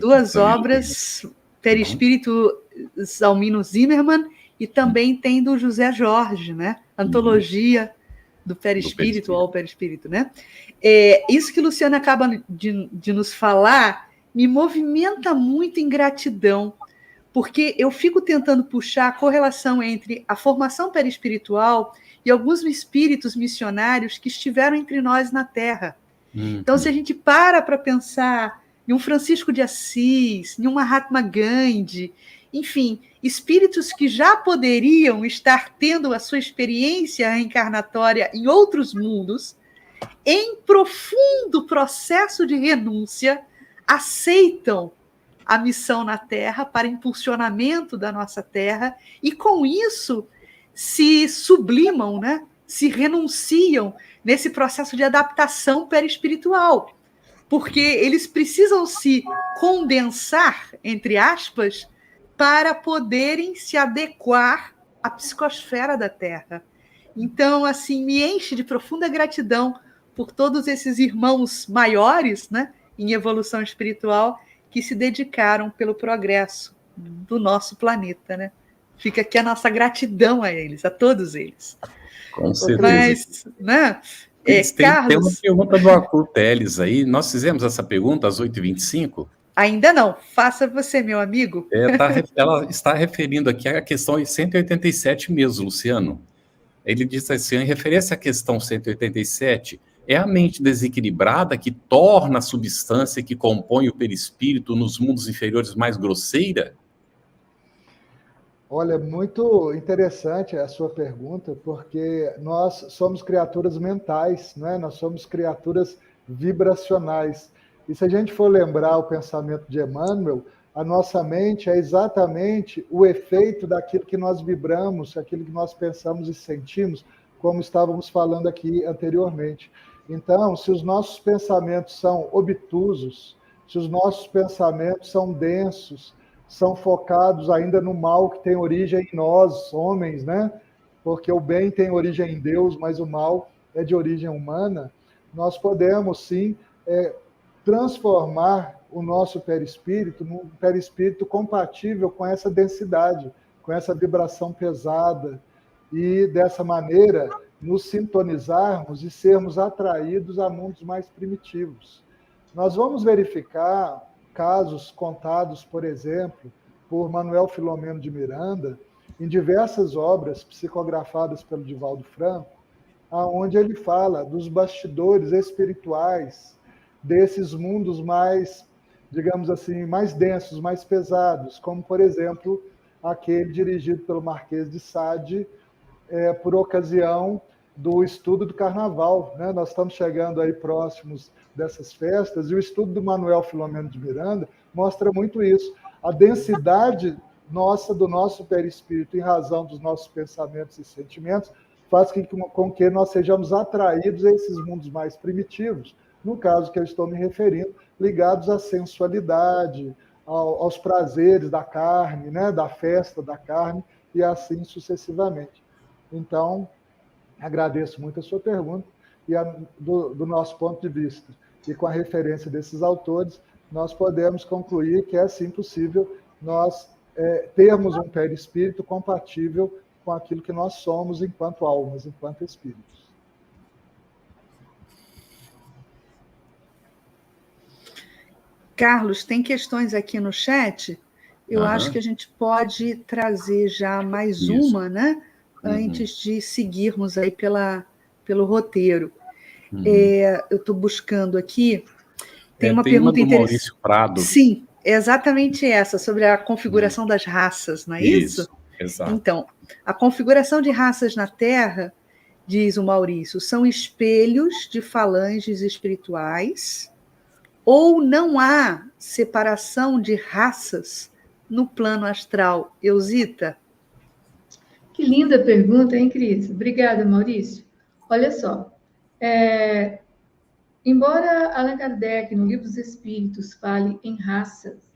duas obras, Perispírito Almino Zimmermann, e também tem do José Jorge, né? Antologia do Perispírito ao Perispírito, né? Isso que o Luciano acaba de nos falar me movimenta muito em gratidão, porque eu fico tentando puxar a correlação entre a formação perispiritual e alguns espíritos missionários que estiveram entre nós na Terra. Então, se a gente para pensar em um Francisco de Assis, em um Mahatma Gandhi, enfim, espíritos que já poderiam estar tendo a sua experiência reencarnatória em outros mundos, em profundo processo de renúncia, aceitam a missão na Terra para impulsionamento da nossa Terra e, com isso, se sublimam, né? Se renunciam nesse processo de adaptação perispiritual. porque eles precisam se condensar, entre aspas, para poderem se adequar à psicosfera da Terra. Então, assim, me enche de profunda gratidão por todos esses irmãos maiores, né, em evolução espiritual, que se dedicaram pelo progresso do nosso planeta, né? Fica aqui a nossa gratidão a eles, a todos eles. Com certeza. Mas, né, Tem uma Carlos... pergunta do Arthur Teles aí. Nós fizemos essa pergunta às 8h25? Ainda não. Faça você, meu amigo. Ela está referindo aqui à questão 187 mesmo, Luciano. Ele diz assim, em referência à questão 187, é a mente desequilibrada que torna a substância que compõe o perispírito nos mundos inferiores mais grosseira? Olha, muito interessante a sua pergunta, porque nós somos criaturas mentais, não é? Nós somos criaturas vibracionais. E se a gente for lembrar o pensamento de Emmanuel, a nossa mente é exatamente o efeito daquilo que nós vibramos, aquilo que nós pensamos e sentimos, como estávamos falando aqui anteriormente. Então, se os nossos pensamentos são obtusos, se os nossos pensamentos são densos, são focados ainda no mal que tem origem em nós, homens, né? Porque o bem tem origem em Deus, mas o mal é de origem humana. Nós podemos, sim, transformar o nosso perispírito num perispírito compatível com essa densidade, com essa vibração pesada, e dessa maneira nos sintonizarmos e sermos atraídos a mundos mais primitivos. Nós vamos verificar casos contados, por exemplo, por Manuel Filomeno de Miranda, em diversas obras psicografadas pelo Divaldo Franco, onde ele fala dos bastidores espirituais desses mundos mais, digamos assim, mais densos, mais pesados, como, por exemplo, aquele dirigido pelo Marquês de Sade, por ocasião do estudo do Carnaval, né? Nós estamos chegando aí próximos dessas festas, e o estudo do Manuel Filomeno de Miranda mostra muito isso. A densidade nossa, do nosso perispírito, em razão dos nossos pensamentos e sentimentos, faz com que nós sejamos atraídos a esses mundos mais primitivos, no caso que eu estou me referindo, ligados à sensualidade, aos prazeres da carne, né? Da festa da carne, e assim sucessivamente. Então, agradeço muito a sua pergunta, e do nosso ponto de vista, e com a referência desses autores, nós podemos concluir que é sim possível nós termos um perispírito compatível com aquilo que nós somos enquanto almas, enquanto espíritos. Carlos, tem questões aqui no chat. Eu acho que a gente pode trazer já mais uma, né? Antes de seguirmos aí pelo roteiro. Eu estou buscando aqui. Tem uma pergunta interessante. Maurício Prado. Sim, é exatamente essa, sobre a configuração das raças, não é isso? Exato. Então, a configuração de raças na Terra, diz o Maurício, são espelhos de falanges espirituais, ou não há separação de raças no plano astral? Eusita? Que linda pergunta, hein, Cris? Obrigada, Maurício. Olha só, embora Allan Kardec, no Livro dos Espíritos, fale em raças,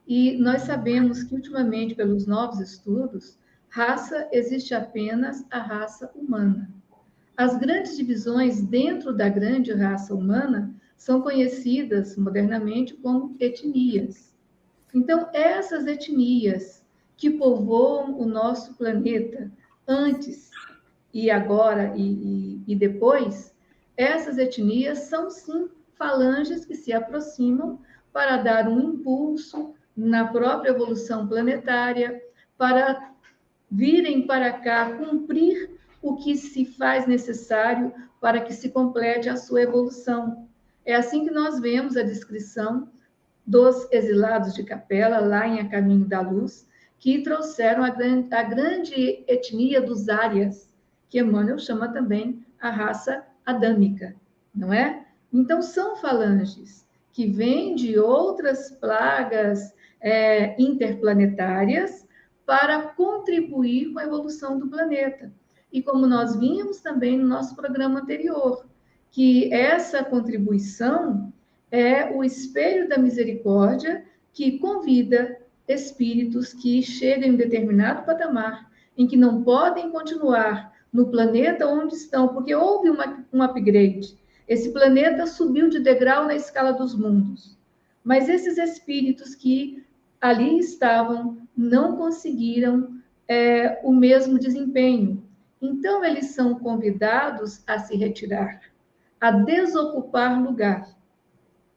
e nós sabemos que, ultimamente, pelos novos estudos, raça existe apenas a raça humana. As grandes divisões dentro da grande raça humana são conhecidas modernamente como etnias. Então, essas etnias que povoam o nosso planeta antes e agora e depois, essas etnias são, sim, falanges que se aproximam para dar um impulso na própria evolução planetária, para virem para cá cumprir o que se faz necessário para que se complete a sua evolução. É assim que nós vemos a descrição dos exilados de Capela, lá em A Caminho da Luz, que trouxeram a grande etnia dos Árias, que Emmanuel chama também a raça adâmica, não é? Então, são falanges que vêm de outras plagas interplanetárias para contribuir com a evolução do planeta. E como nós vimos também no nosso programa anterior, que essa contribuição é o espelho da misericórdia que convida espíritos que chegam em um determinado patamar, em que não podem continuar no planeta onde estão, porque houve um upgrade. Esse planeta subiu de degrau na escala dos mundos. Mas esses espíritos que ali estavam não conseguiram o mesmo desempenho. Então, eles são convidados a se retirar, a desocupar lugar.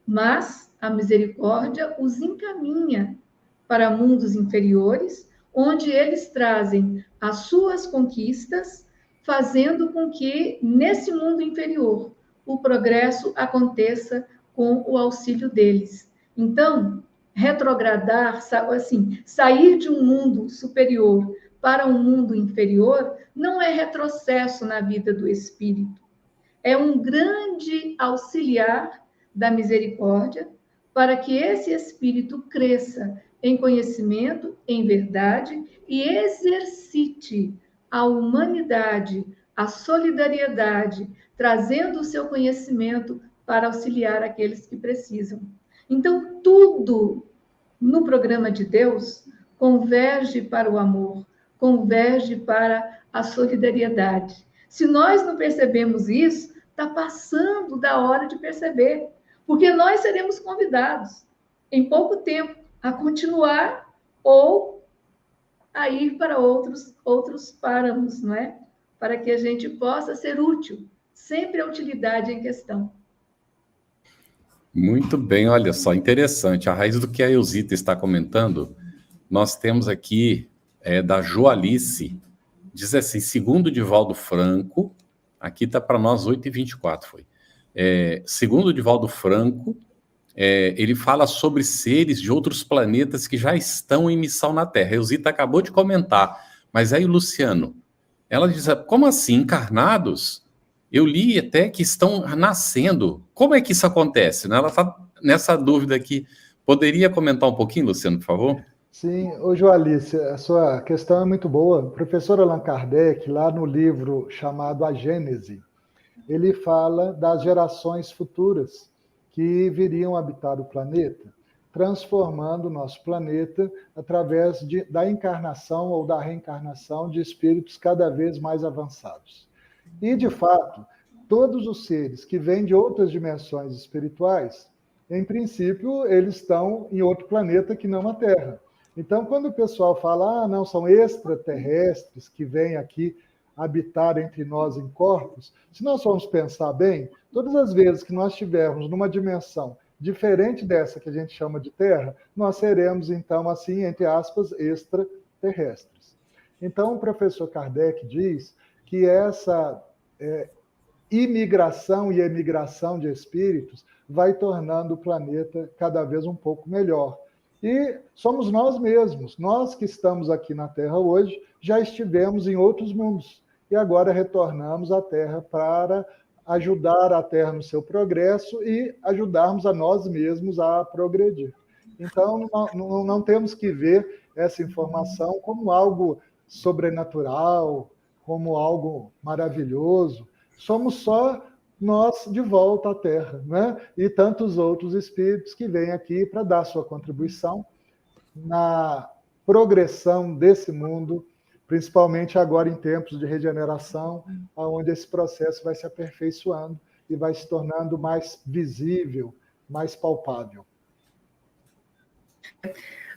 Mas a misericórdia os encaminha para mundos inferiores, onde eles trazem as suas conquistas, fazendo com que, nesse mundo inferior, o progresso aconteça com o auxílio deles. Então, retrogradar, assim, sair de um mundo superior para um mundo inferior, não é retrocesso na vida do espírito. É um grande auxiliar da misericórdia para que esse espírito cresça em conhecimento, em verdade, e exercite a humanidade, a solidariedade, trazendo o seu conhecimento para auxiliar aqueles que precisam. Então, tudo no programa de Deus converge para o amor, converge para a solidariedade. Se nós não percebemos isso, está passando da hora de perceber, porque nós seremos convidados, em pouco tempo, a continuar ou a ir para outros páramos, não é? Para que a gente possa ser útil. Sempre a utilidade em questão. Muito bem, olha só, interessante. A raiz do que a Elzita está comentando, nós temos aqui da Joalice, diz assim, segundo Divaldo Franco, aqui está para nós 8h24, foi. Segundo Divaldo Franco, ele fala sobre seres de outros planetas que já estão em missão na Terra. A Elzita acabou de comentar, mas aí, Luciano, ela diz, como assim, encarnados? Eu li até que estão nascendo. Como é que isso acontece? Ela está nessa dúvida aqui. Poderia comentar um pouquinho, Luciano, por favor? Sim, ô Joalice, a sua questão é muito boa. O professor Allan Kardec, lá no livro chamado A Gênese, ele fala das gerações futuras que viriam habitar o planeta, transformando o nosso planeta através da encarnação ou da reencarnação de espíritos cada vez mais avançados. E, de fato, todos os seres que vêm de outras dimensões espirituais, em princípio, eles estão em outro planeta que não a Terra. Então, quando o pessoal fala, não, são extraterrestres que vêm aqui habitar entre nós em corpos, se nós formos pensar bem, todas as vezes que nós estivermos numa dimensão diferente dessa que a gente chama de Terra, nós seremos, então, assim, entre aspas, extraterrestres. Então, o professor Kardec diz que essa imigração e emigração de espíritos vai tornando o planeta cada vez um pouco melhor. E somos nós mesmos, nós que estamos aqui na Terra hoje, já estivemos em outros mundos. E agora retornamos à Terra para ajudar a Terra no seu progresso e ajudarmos a nós mesmos a progredir. Então, não temos que ver essa informação como algo sobrenatural, como algo maravilhoso. Somos só nós de volta à Terra, né? E tantos outros espíritos que vêm aqui para dar sua contribuição na progressão desse mundo, principalmente agora em tempos de regeneração, onde esse processo vai se aperfeiçoando e vai se tornando mais visível, mais palpável.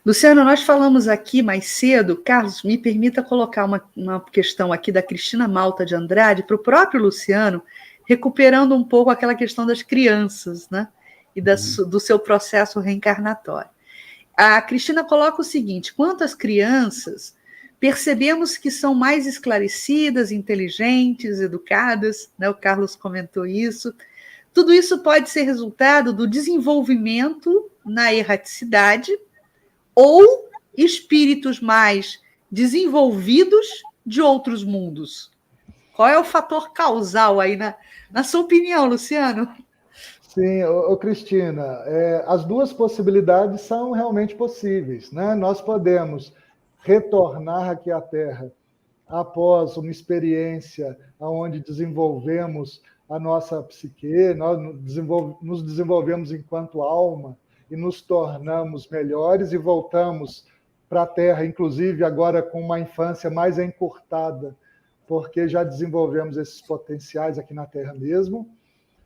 Luciano, nós falamos aqui mais cedo, Carlos, me permita colocar uma questão aqui da Cristina Malta de Andrade para o próprio Luciano, recuperando um pouco aquela questão das crianças, né? E do seu processo reencarnatório. A Cristina coloca o seguinte: quanto às crianças, percebemos que são mais esclarecidas, inteligentes, educadas, né? O Carlos comentou isso. Tudo isso pode ser resultado do desenvolvimento na erraticidade ou espíritos mais desenvolvidos de outros mundos. Qual é o fator causal aí, na sua opinião, Luciano? Sim, Cristina, as duas possibilidades são realmente possíveis, né? Nós podemos retornar aqui à Terra após uma experiência onde desenvolvemos a nossa psique, nós nos desenvolvemos enquanto alma e nos tornamos melhores e voltamos para a Terra, inclusive agora com uma infância mais encurtada, porque já desenvolvemos esses potenciais aqui na Terra mesmo,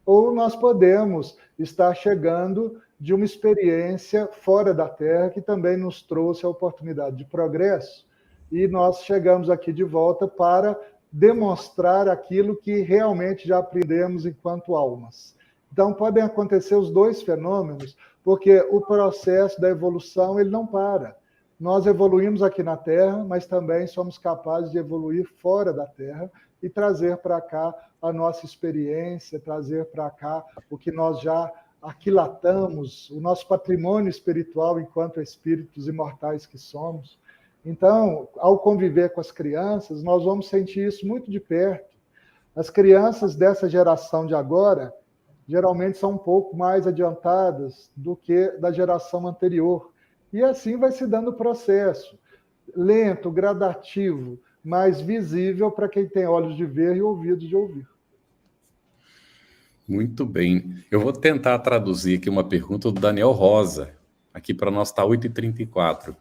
ou nós podemos estar chegando de uma experiência fora da Terra que também nos trouxe a oportunidade de progresso, e nós chegamos aqui de volta para demonstrar aquilo que realmente já aprendemos enquanto almas. Então, podem acontecer os dois fenômenos, porque o processo da evolução ele não para. Nós evoluímos aqui na Terra, mas também somos capazes de evoluir fora da Terra e trazer para cá a nossa experiência, trazer para cá o que nós já aquilatamos, o nosso patrimônio espiritual enquanto espíritos imortais que somos. Então, ao conviver com as crianças, nós vamos sentir isso muito de perto. As crianças dessa geração de agora, geralmente são um pouco mais adiantadas do que da geração anterior. E assim vai se dando o processo, lento, gradativo, mas visível para quem tem olhos de ver e ouvidos de ouvir. Muito bem. Eu vou tentar traduzir aqui uma pergunta do Daniel Rosa. Aqui para nós está 8h34.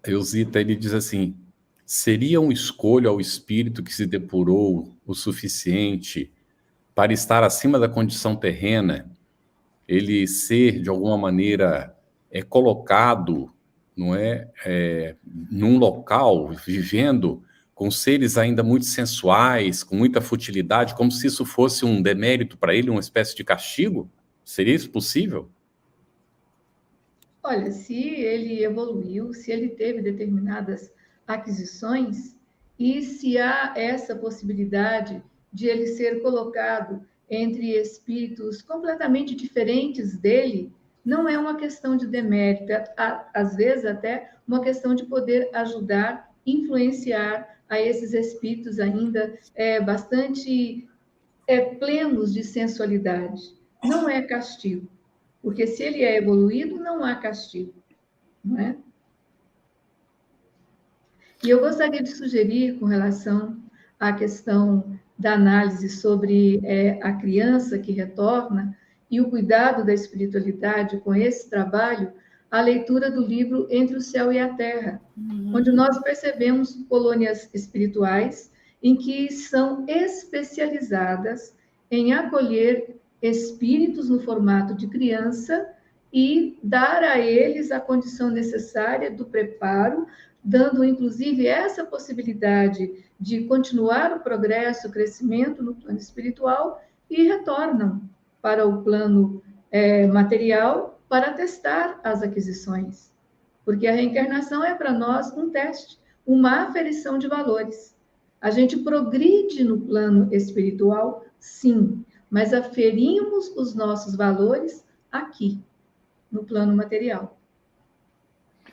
Eusita, ele diz assim, seria um escolho ao espírito que se depurou o suficiente para estar acima da condição terrena, ele ser, de alguma maneira, colocado, não é, num local, vivendo com seres ainda muito sensuais, com muita futilidade, como se isso fosse um demérito para ele, uma espécie de castigo? Seria isso possível? Olha, se ele evoluiu, se ele teve determinadas aquisições, e se há essa possibilidade de ele ser colocado entre espíritos completamente diferentes dele, não é uma questão de demérito, às vezes até uma questão de poder ajudar, influenciar a esses espíritos ainda bastante plenos de sensualidade. Não é castigo, porque se ele é evoluído, não há castigo, não é? E eu gostaria de sugerir, com relação à questão da análise sobre a criança que retorna e o cuidado da espiritualidade com esse trabalho, a leitura do livro Entre o Céu e a Terra, onde nós percebemos colônias espirituais em que são especializadas em acolher espíritos no formato de criança e dar a eles a condição necessária do preparo, dando inclusive essa possibilidade de continuar o progresso, o crescimento no plano espiritual, e retornam para o plano material para testar as aquisições. Porque a reencarnação é para nós um teste, uma aferição de valores. A gente progride no plano espiritual, sim, mas aferimos os nossos valores aqui, no plano material.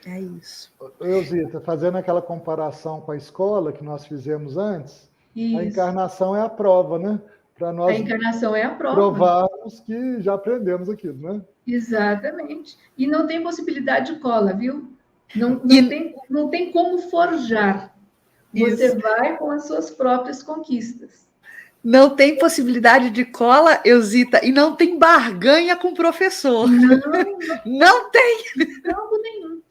É isso. Eusita, fazendo aquela comparação com a escola que nós fizemos antes, Isso. A encarnação é a prova, né? Para nós a encarnação é a prova. provarmos que já aprendemos aquilo, né? Exatamente. E não tem possibilidade de cola, viu? Não tem como forjar. Você Isso. vai com as suas próprias conquistas. Não tem possibilidade de cola, Eusita, e não tem barganha com o professor. Não tem. Campo nenhum.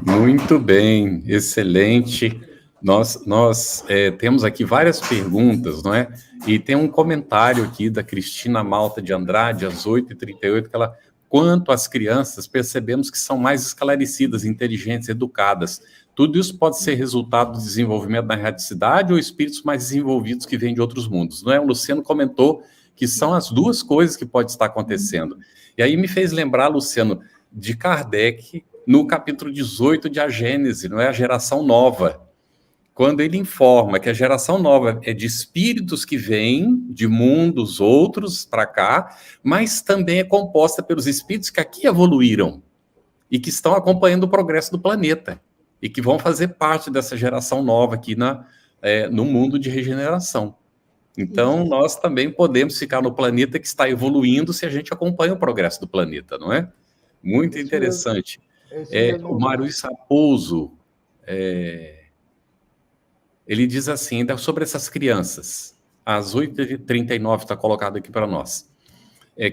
Muito bem, excelente. Nós temos aqui várias perguntas, não é? E tem um comentário aqui da Cristina Malta de Andrade, às 8h38, que ela, quanto às crianças, percebemos que são mais esclarecidas, inteligentes, educadas. Tudo isso pode ser resultado do desenvolvimento da erraticidade ou espíritos mais desenvolvidos que vêm de outros mundos, não é? O Luciano comentou que são as duas coisas que podem estar acontecendo. E aí me fez lembrar, Luciano, de Kardec, no capítulo 18 de A Gênese, não é? A geração nova. Quando ele informa que a geração nova é de espíritos que vêm de mundos outros para cá, mas também é composta pelos espíritos que aqui evoluíram e que estão acompanhando o progresso do planeta e que vão fazer parte dessa geração nova aqui no mundo de regeneração. Então, Isso. nós também podemos ficar no planeta que está evoluindo se a gente acompanha o progresso do planeta, não é? Muito Isso interessante. mesmo. O Mário Saposo Ele diz assim, ainda sobre essas crianças, às 8h39 está colocado aqui para nós.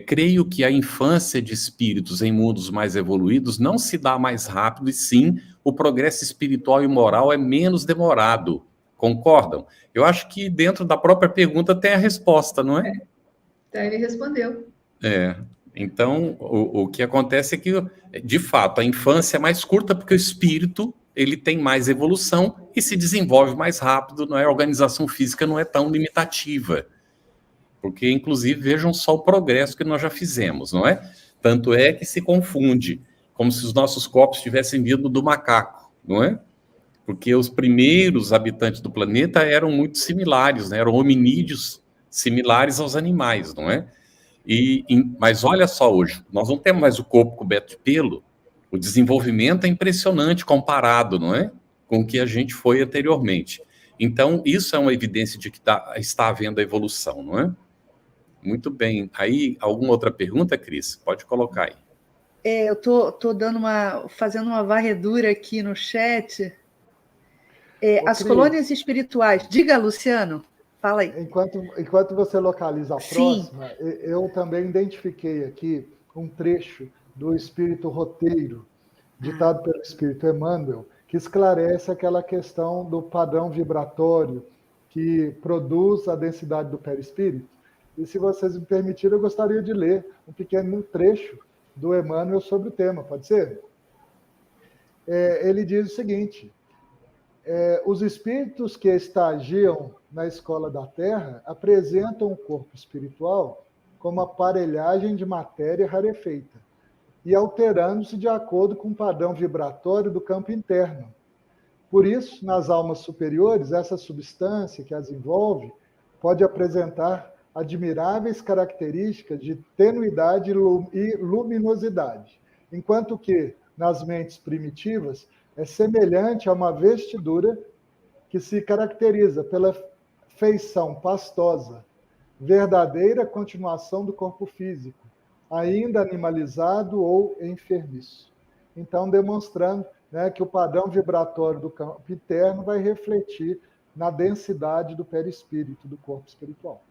Creio que a infância de espíritos em mundos mais evoluídos não se dá mais rápido, e sim, o progresso espiritual e moral é menos demorado. Concordam? Eu acho que dentro da própria pergunta tem a resposta, não é? Então ele respondeu. Então, o que acontece é que, de fato, a infância é mais curta porque o espírito ele tem mais evolução e se desenvolve mais rápido, não é? A organização física não é tão limitativa. Porque, inclusive, vejam só o progresso que nós já fizemos, não é? Tanto é que se confunde, como se os nossos corpos tivessem vindo do macaco, não é? Porque os primeiros habitantes do planeta eram muito similares, né? Eram hominídeos similares aos animais, não é? Mas olha só hoje, nós não temos mais o corpo coberto de pelo, o desenvolvimento é impressionante comparado, não é? Com o que a gente foi anteriormente. Então, isso é uma evidência de que está havendo a evolução, não é? Muito bem. Aí, alguma outra pergunta, Cris? Pode colocar aí. Eu tô fazendo uma varredura aqui no chat. As Cris, colônias espirituais. Diga, Luciano. Fala aí. Enquanto você localiza a Sim. próxima, eu também identifiquei aqui um trecho do Espírito Roteiro, ditado pelo Espírito Emmanuel, que esclarece aquela questão do padrão vibratório que produz a densidade do perispírito. E se vocês me permitirem, eu gostaria de ler um pequeno trecho do Emmanuel sobre o tema, pode ser? Ele diz o seguinte: os espíritos que estagiam na escola da Terra apresentam o corpo espiritual como aparelhagem de matéria rarefeita e alterando-se de acordo com o padrão vibratório do campo interno. Por isso, nas almas superiores, essa substância que as envolve pode apresentar admiráveis características de tenuidade e luminosidade, enquanto que, nas mentes primitivas, é semelhante a uma vestidura que se caracteriza pela feição pastosa, verdadeira continuação do corpo físico, ainda animalizado ou enfermiço. Então, demonstrando, né, que o padrão vibratório do campo interno vai refletir na densidade do perispírito, do corpo espiritual.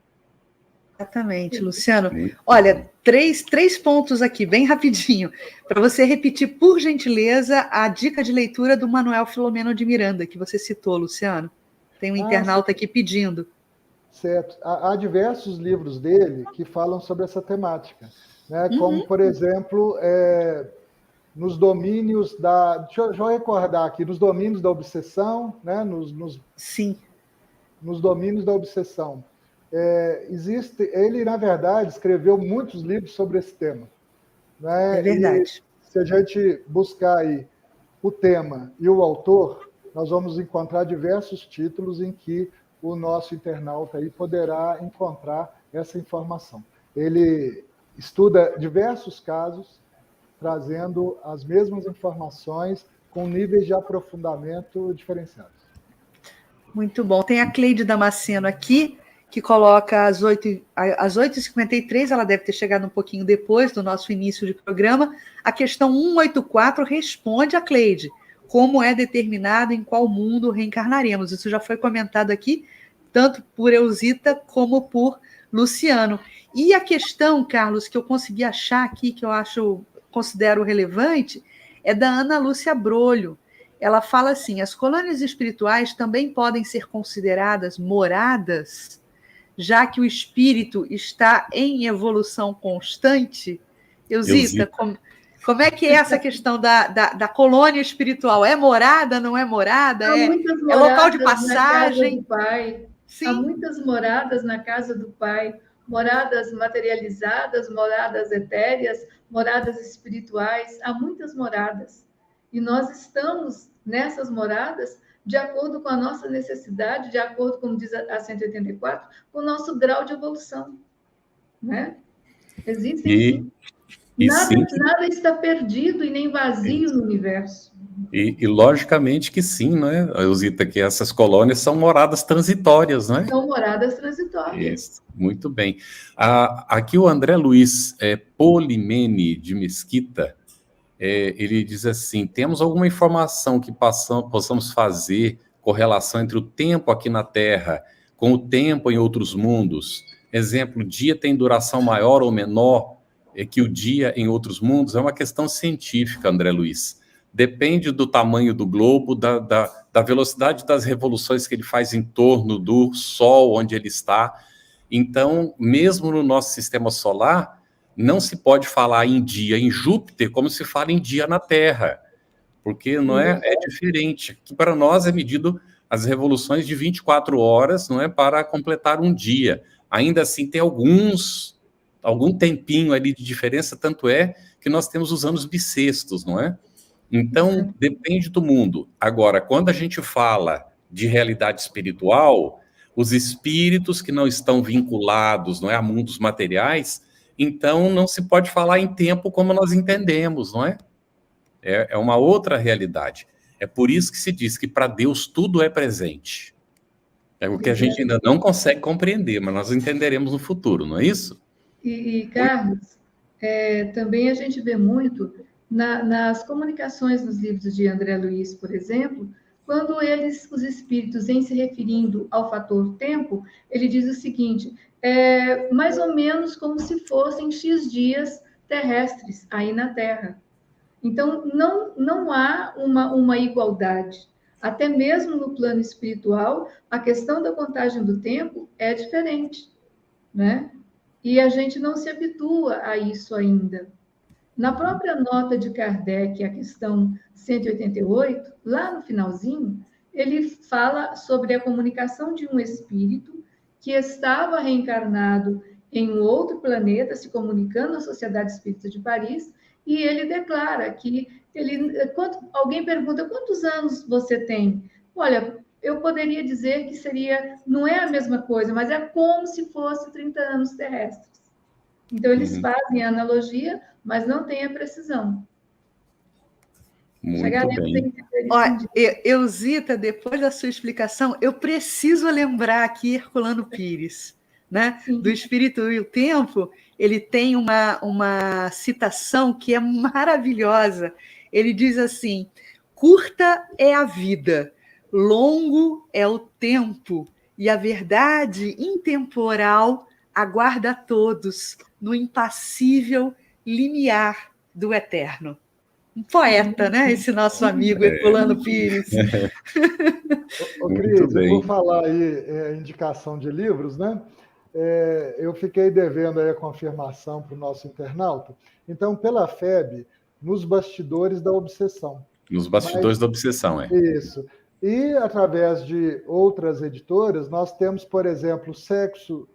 Exatamente, Luciano. Olha, três pontos aqui, bem rapidinho, para você repetir, por gentileza, a dica de leitura do Manuel Filomeno de Miranda, que você citou, Luciano. Tem um internauta aqui pedindo. Certo. Há diversos livros dele que falam sobre essa temática, né? Como, por exemplo, nos domínios da... Deixa eu recordar aqui, nos domínios da obsessão, né? Sim. Nos domínios da obsessão. Ele, na verdade, escreveu muitos livros sobre esse tema, né? É verdade. E se a gente buscar aí o tema e o autor, nós vamos encontrar diversos títulos em que o nosso internauta aí poderá encontrar essa informação. Ele estuda diversos casos, trazendo as mesmas informações com níveis de aprofundamento diferenciados. Muito bom. Tem a Cleide Damasceno aqui, que coloca às 8h53, ela deve ter chegado um pouquinho depois do nosso início de programa. A questão 184 responde a Cleide: como é determinado em qual mundo reencarnaremos? Isso já foi comentado aqui, tanto por Eusita como por Luciano. E a questão, Carlos, que eu consegui achar aqui, que eu considero relevante, é da Ana Lúcia Brolho. Ela fala assim: as colônias espirituais também podem ser consideradas moradas, já que o espírito está em evolução constante? Eusita, como é que é essa questão da colônia espiritual? É morada, não é morada? É local de passagem? Na casa do Pai. Sim. Há muitas moradas na casa do Pai, moradas materializadas, moradas etéreas, moradas espirituais, há muitas moradas. E nós estamos nessas moradas de acordo com a nossa necessidade, de acordo, como diz a 184, com o nosso grau de evolução, né? Existem nada está perdido e nem vazio no universo. E logicamente que sim, né, Eusita, que essas colônias são moradas transitórias, não é? São moradas transitórias. Isso, muito bem. Aqui o André Luiz Polimene de Mesquita, ele diz assim: temos alguma informação que possamos fazer correlação entre o tempo aqui na Terra com o tempo em outros mundos. Exemplo, o dia tem duração maior ou menor que o dia em outros mundos, é uma questão científica, André Luiz. Depende do tamanho do globo, da velocidade das revoluções que ele faz em torno do Sol, onde ele está. Então, mesmo no nosso sistema solar, não se pode falar em dia em Júpiter como se fala em dia na Terra, porque não é diferente. Aqui para nós é medido as revoluções de 24 horas, não é, para completar um dia. Ainda assim, tem algum tempinho ali de diferença, tanto é que nós temos os anos bissextos, não é? Então, depende do mundo. Agora, quando a gente fala de realidade espiritual, os espíritos que não estão vinculados, não é, a mundos materiais, então não se pode falar em tempo como nós entendemos, não é? É uma outra realidade. É por isso que se diz que para Deus tudo é presente. É o que a gente ainda não consegue compreender, mas nós entenderemos no futuro, não é isso? Carlos, também a gente vê muito nas comunicações dos livros de André Luiz, por exemplo, quando os espíritos, em se referindo ao fator tempo, ele diz o seguinte, mais ou menos como se fossem X dias terrestres aí na Terra. Então, não há uma igualdade. Até mesmo no plano espiritual, a questão da contagem do tempo é diferente, né? E a gente não se habitua a isso ainda. Na própria nota de Kardec, a questão 188, lá no finalzinho, ele fala sobre a comunicação de um espírito que estava reencarnado em um outro planeta, se comunicando à Sociedade Espírita de Paris, e ele declara que alguém pergunta quantos anos você tem? Olha, eu poderia dizer que não é a mesma coisa, mas é como se fosse 30 anos terrestres. Então, eles fazem a analogia, mas não tem a precisão. Muito bem. Olha, Zita, depois da sua explicação, eu preciso lembrar aqui Herculano Pires, né? Do Espírito e o Tempo, ele tem uma citação que é maravilhosa. Ele diz assim, curta é a vida, longo é o tempo, e a verdade intemporal aguarda a todos no impassível limiar do eterno. Um poeta, né? Esse nosso amigo Herculano Pires. Cris, eu vou falar aí indicação de livros, né? Eu fiquei devendo aí a confirmação para o nosso internauta. Então, pela FEB, Nos Bastidores da Obsessão. Nos Bastidores da Obsessão, Isso. E, através de outras editoras, nós temos, por exemplo, Sexo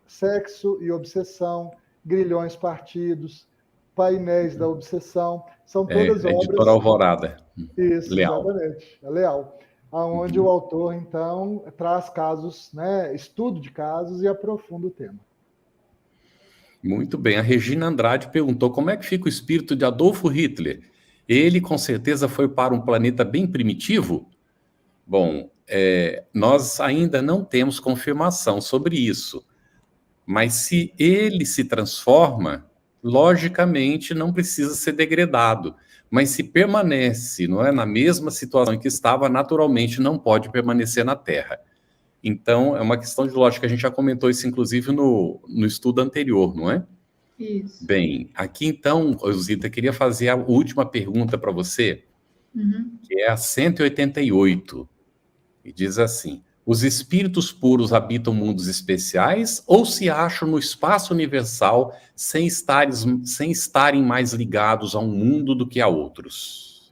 e Obsessão, Grilhões Partidos, Painéis da Obsessão. São todas obras... Editora Alvorada. Isso, Leal. Exatamente. É Leal. Onde o autor, então, traz casos, né, estudo de casos e aprofunda o tema. Muito bem. A Regina Andrade perguntou como é que fica o espírito de Adolfo Hitler. Ele, com certeza, foi para um planeta bem primitivo? Bom, nós ainda não temos confirmação sobre isso. Mas se ele se transforma, logicamente não precisa ser degradado. Mas se permanece, não é, na mesma situação em que estava, naturalmente não pode permanecer na Terra. Então, é uma questão de lógica. A gente já comentou isso, inclusive, no estudo anterior, não é? Isso. Bem, aqui então, Zita, queria fazer a última pergunta para você, que é a 188. E diz assim, os espíritos puros habitam mundos especiais ou se acham no espaço universal sem estarem mais ligados a um mundo do que a outros?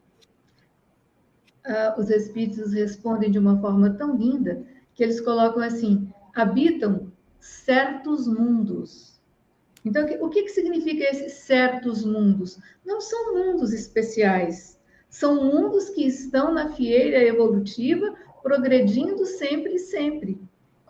Os espíritos respondem de uma forma tão linda que eles colocam assim, habitam certos mundos. Então, o que significa esses certos mundos? Não são mundos especiais, são mundos que estão na fieira evolutiva, progredindo sempre e sempre.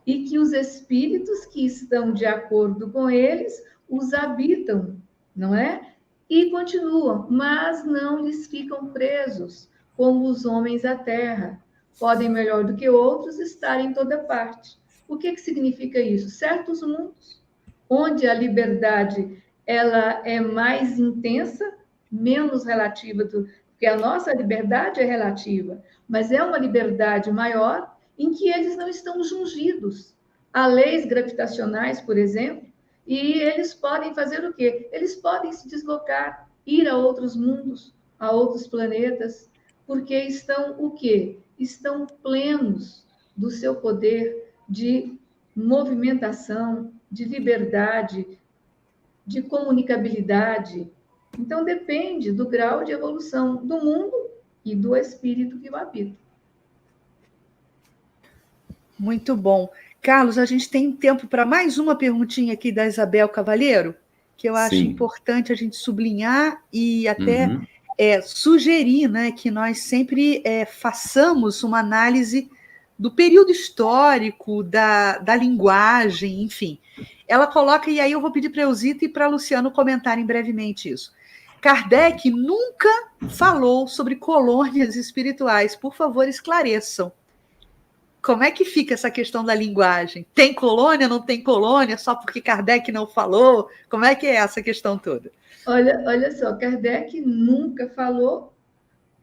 E que os espíritos que estão de acordo com eles os habitam, não é? E continuam, mas não lhes ficam presos, como os homens à terra. Podem, melhor do que outros, estar em toda parte. O que significa isso? Certos mundos, onde a liberdade ela é mais intensa, menos relativa, porque a nossa liberdade é relativa, mas é uma liberdade maior em que eles não estão jungidos a leis gravitacionais, por exemplo, e eles podem fazer o quê? Eles podem se deslocar, ir a outros mundos, a outros planetas, porque estão o quê? Estão plenos do seu poder de movimentação, de liberdade, de comunicabilidade. Então, depende do grau de evolução do mundo e do espírito que o habita. Muito bom. Carlos, a gente tem tempo para mais uma perguntinha aqui da Isabel Cavalheiro, que eu acho importante a gente sublinhar e até sugerir, né, que nós sempre façamos uma análise do período histórico, da linguagem, enfim. Ela coloca, e aí eu vou pedir para a Eusita e para a Luciano comentarem brevemente isso. Kardec nunca falou sobre colônias espirituais. Por favor, esclareçam. Como é que fica essa questão da linguagem? Tem colônia, não tem colônia, só porque Kardec não falou? Como é que é essa questão toda? Olha só, Kardec nunca falou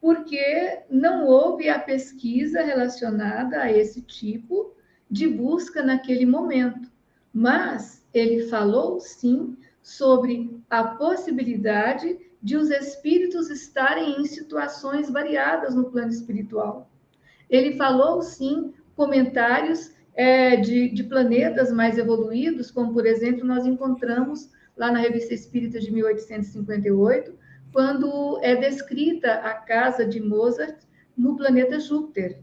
porque não houve a pesquisa relacionada a esse tipo de busca naquele momento. Mas ele falou, sim, sobre a possibilidade de os espíritos estarem em situações variadas no plano espiritual. Ele falou, sim, comentários de planetas mais evoluídos, como, por exemplo, nós encontramos lá na Revista Espírita de 1858, quando é descrita a casa de Mozart no planeta Júpiter.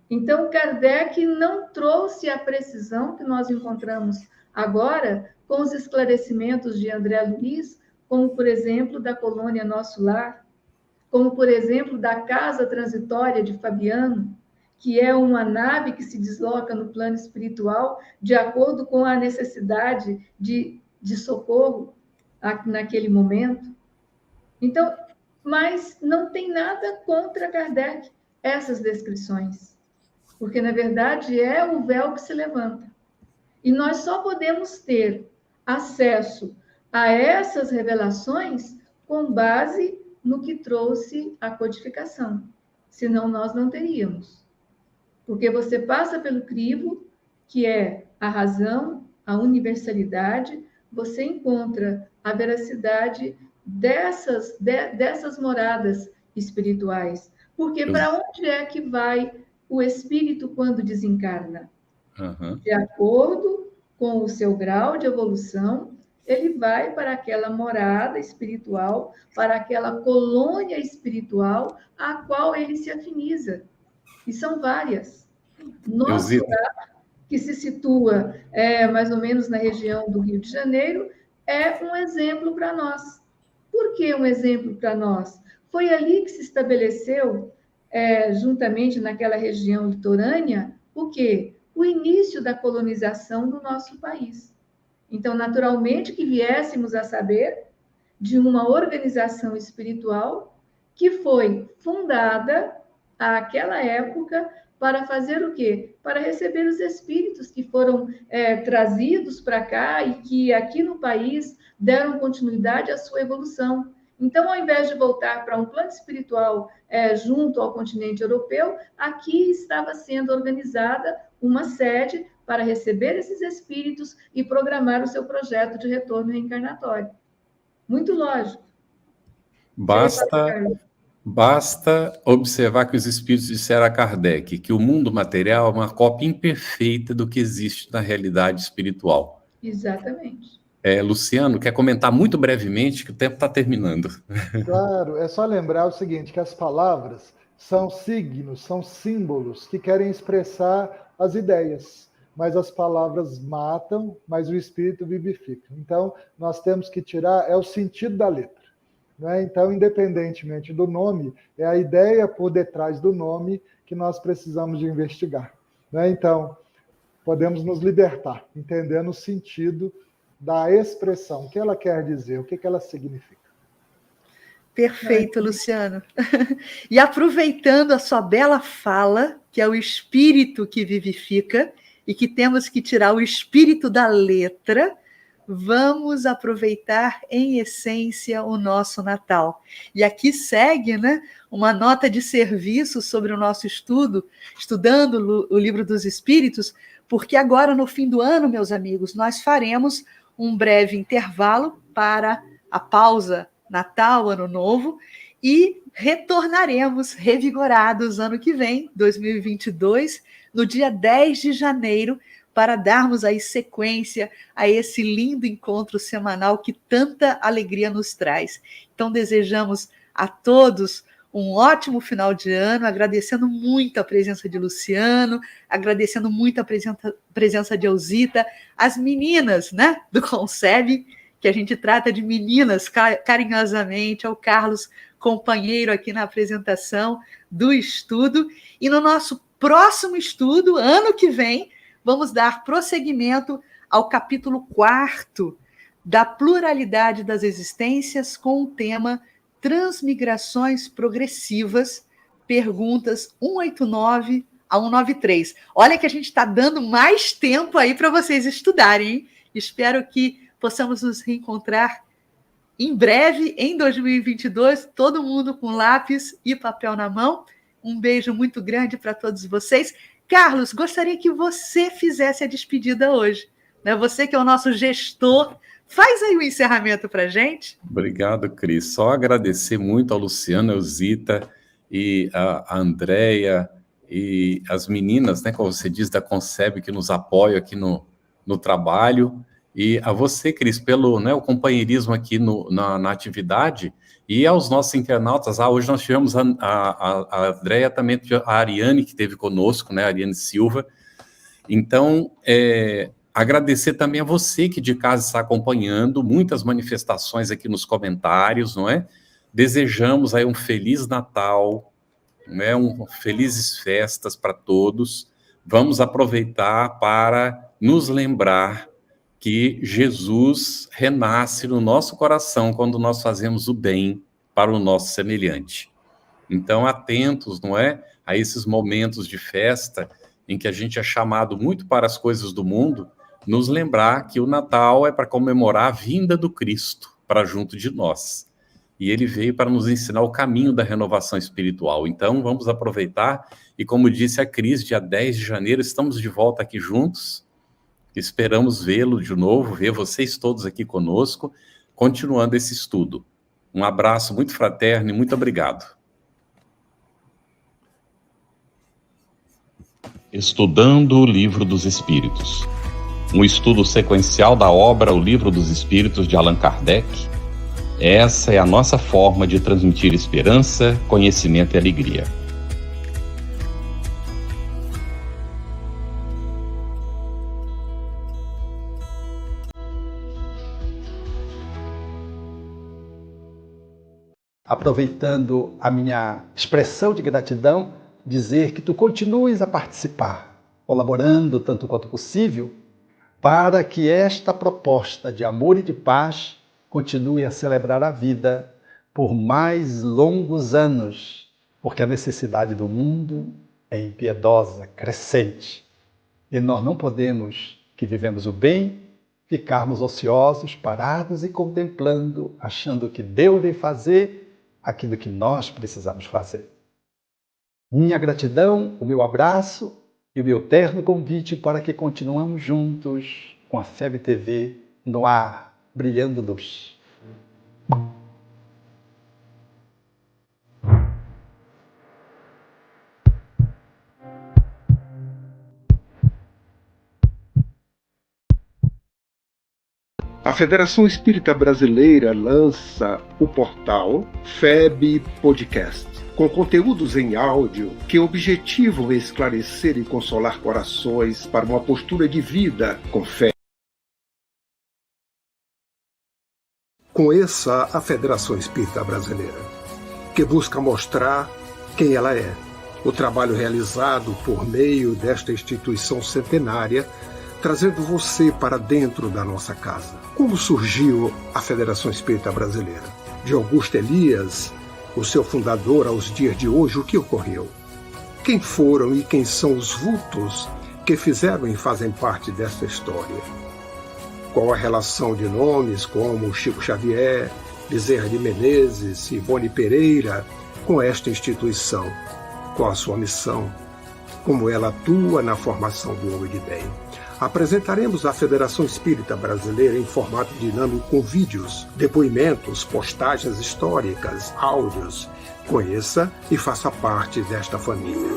Então, Kardec não trouxe a precisão que nós encontramos agora com os esclarecimentos de André Luiz, como, por exemplo, da colônia Nosso Lar, como, por exemplo, da casa transitória de Fabiano, que é uma nave que se desloca no plano espiritual de acordo com a necessidade de socorro naquele momento. Então, mas não tem nada contra Kardec essas descrições, porque, na verdade, é o véu que se levanta. E nós só podemos ter acesso a essas revelações com base no que trouxe a codificação, senão nós não teríamos. Porque você passa pelo crivo, que é a razão, a universalidade, você encontra a veracidade dessas moradas espirituais. Porque para onde é que vai o espírito quando desencarna? De acordo com o seu grau de evolução, ele vai para aquela morada espiritual, para aquela colônia espiritual a qual ele se afiniza. E são várias. Nosso Lar, que se situa mais ou menos na região do Rio de Janeiro, é um exemplo para nós. Por que um exemplo para nós? Foi ali que se estabeleceu, juntamente naquela região litorânea, o quê? O início da colonização do nosso país. Então, naturalmente que viéssemos a saber de uma organização espiritual que foi fundada àquela época para fazer o quê? Para receber os espíritos que foram trazidos para cá e que aqui no país deram continuidade à sua evolução. Então, ao invés de voltar para um plano espiritual junto ao continente europeu, aqui estava sendo organizada uma sede para receber esses espíritos e programar o seu projeto de retorno reencarnatório. Muito lógico. Basta observar que os espíritos disseram a Kardec que o mundo material é uma cópia imperfeita do que existe na realidade espiritual. Exatamente. Luciano, quer comentar muito brevemente, que o tempo está terminando. Claro, é só lembrar o seguinte, que as palavras são signos, são símbolos que querem expressar as ideias, mas as palavras matam, mas o espírito vivifica. Então, nós temos que tirar o sentido da letra. Né? Então, independentemente do nome, é a ideia por detrás do nome que nós precisamos de investigar. Né? Então, podemos nos libertar, entendendo o sentido da expressão, o que ela quer dizer, o que ela significa. Perfeito, Luciano. E aproveitando a sua bela fala, que é o espírito que vivifica, e que temos que tirar o espírito da letra, vamos aproveitar em essência o nosso Natal. E aqui segue, né, uma nota de serviço sobre o nosso estudo, estudando o Livro dos Espíritos, porque agora, no fim do ano, meus amigos, nós faremos um breve intervalo para a pausa Natal, Ano Novo, e retornaremos revigorados ano que vem, 2022, no dia 10 de janeiro, para darmos aí sequência a esse lindo encontro semanal que tanta alegria nos traz. Então, desejamos a todos um ótimo final de ano, agradecendo muito a presença de Luciano, agradecendo muito a presença de Elzita, as meninas, né, do Concebe, que a gente trata de meninas carinhosamente, ao Carlos, companheiro aqui na apresentação do estudo. E no nosso próximo estudo, ano que vem, vamos dar prosseguimento ao capítulo 4 da pluralidade das existências, com o tema Transmigrações Progressivas, perguntas 189 a 193. Olha que a gente está dando mais tempo aí para vocês estudarem, hein? Espero que possamos nos reencontrar em breve, em 2022, todo mundo com lápis e papel na mão. Um beijo muito grande para todos vocês. Carlos, gostaria que você fizesse a despedida hoje, né? Você que é o nosso gestor, faz aí o encerramento para a gente. Obrigado, Cris. Só agradecer muito ao Luciano, Elzita e a Andréia e as meninas, né, como você diz, da Concebe, que nos apoiam aqui no trabalho, e a você, Cris, pelo, né, o companheirismo aqui na atividade, e aos nossos internautas. Hoje nós tivemos a Andréia, também a Ariane, que esteve conosco, né, a Ariane Silva. Então, agradecer também a você que de casa está acompanhando, muitas manifestações aqui nos comentários, não é? Desejamos aí um Feliz Natal, né, felizes festas para todos. Vamos aproveitar para nos lembrar que Jesus renasce no nosso coração quando nós fazemos o bem para o nosso semelhante. Então, atentos, não é, a esses momentos de festa em que a gente é chamado muito para as coisas do mundo, nos lembrar que o Natal é para comemorar a vinda do Cristo para junto de nós. E ele veio para nos ensinar o caminho da renovação espiritual. Então, vamos aproveitar, e como disse a Cris, dia 10 de janeiro, estamos de volta aqui juntos. Esperamos vê-lo de novo, ver vocês todos aqui conosco, continuando esse estudo. Um abraço muito fraterno e muito obrigado. Estudando o Livro dos Espíritos. Um estudo sequencial da obra O Livro dos Espíritos de Allan Kardec. Essa é a nossa forma de transmitir esperança, conhecimento e alegria. Aproveitando a minha expressão de gratidão, dizer que tu continues a participar, colaborando tanto quanto possível, para que esta proposta de amor e de paz continue a celebrar a vida por mais longos anos, porque a necessidade do mundo é impiedosa, crescente, e nós não podemos, que vivemos o bem, ficarmos ociosos, parados e contemplando, achando que Deus vem fazer aquilo que nós precisamos fazer. Minha gratidão, o meu abraço e o meu terno convite para que continuemos juntos com a FEB TV no ar, brilhando luz. A Federação Espírita Brasileira lança o portal FEB Podcast, com conteúdos em áudio que objetivam esclarecer e consolar corações para uma postura de vida com fé. Conheça a Federação Espírita Brasileira, que busca mostrar quem ela é. O trabalho realizado por meio desta instituição centenária, trazendo você para dentro da nossa casa. Como surgiu a Federação Espírita Brasileira? De Augusto Elias, o seu fundador, aos dias de hoje, o que ocorreu? Quem foram e quem são os vultos que fizeram e fazem parte desta história? Qual a relação de nomes como Chico Xavier, Bezerra de Menezes, Ivone Pereira com esta instituição? Qual a sua missão? Como ela atua na formação do homem de bem? Apresentaremos a Federação Espírita Brasileira em formato dinâmico com vídeos, depoimentos, postagens históricas, áudios. Conheça e faça parte desta família.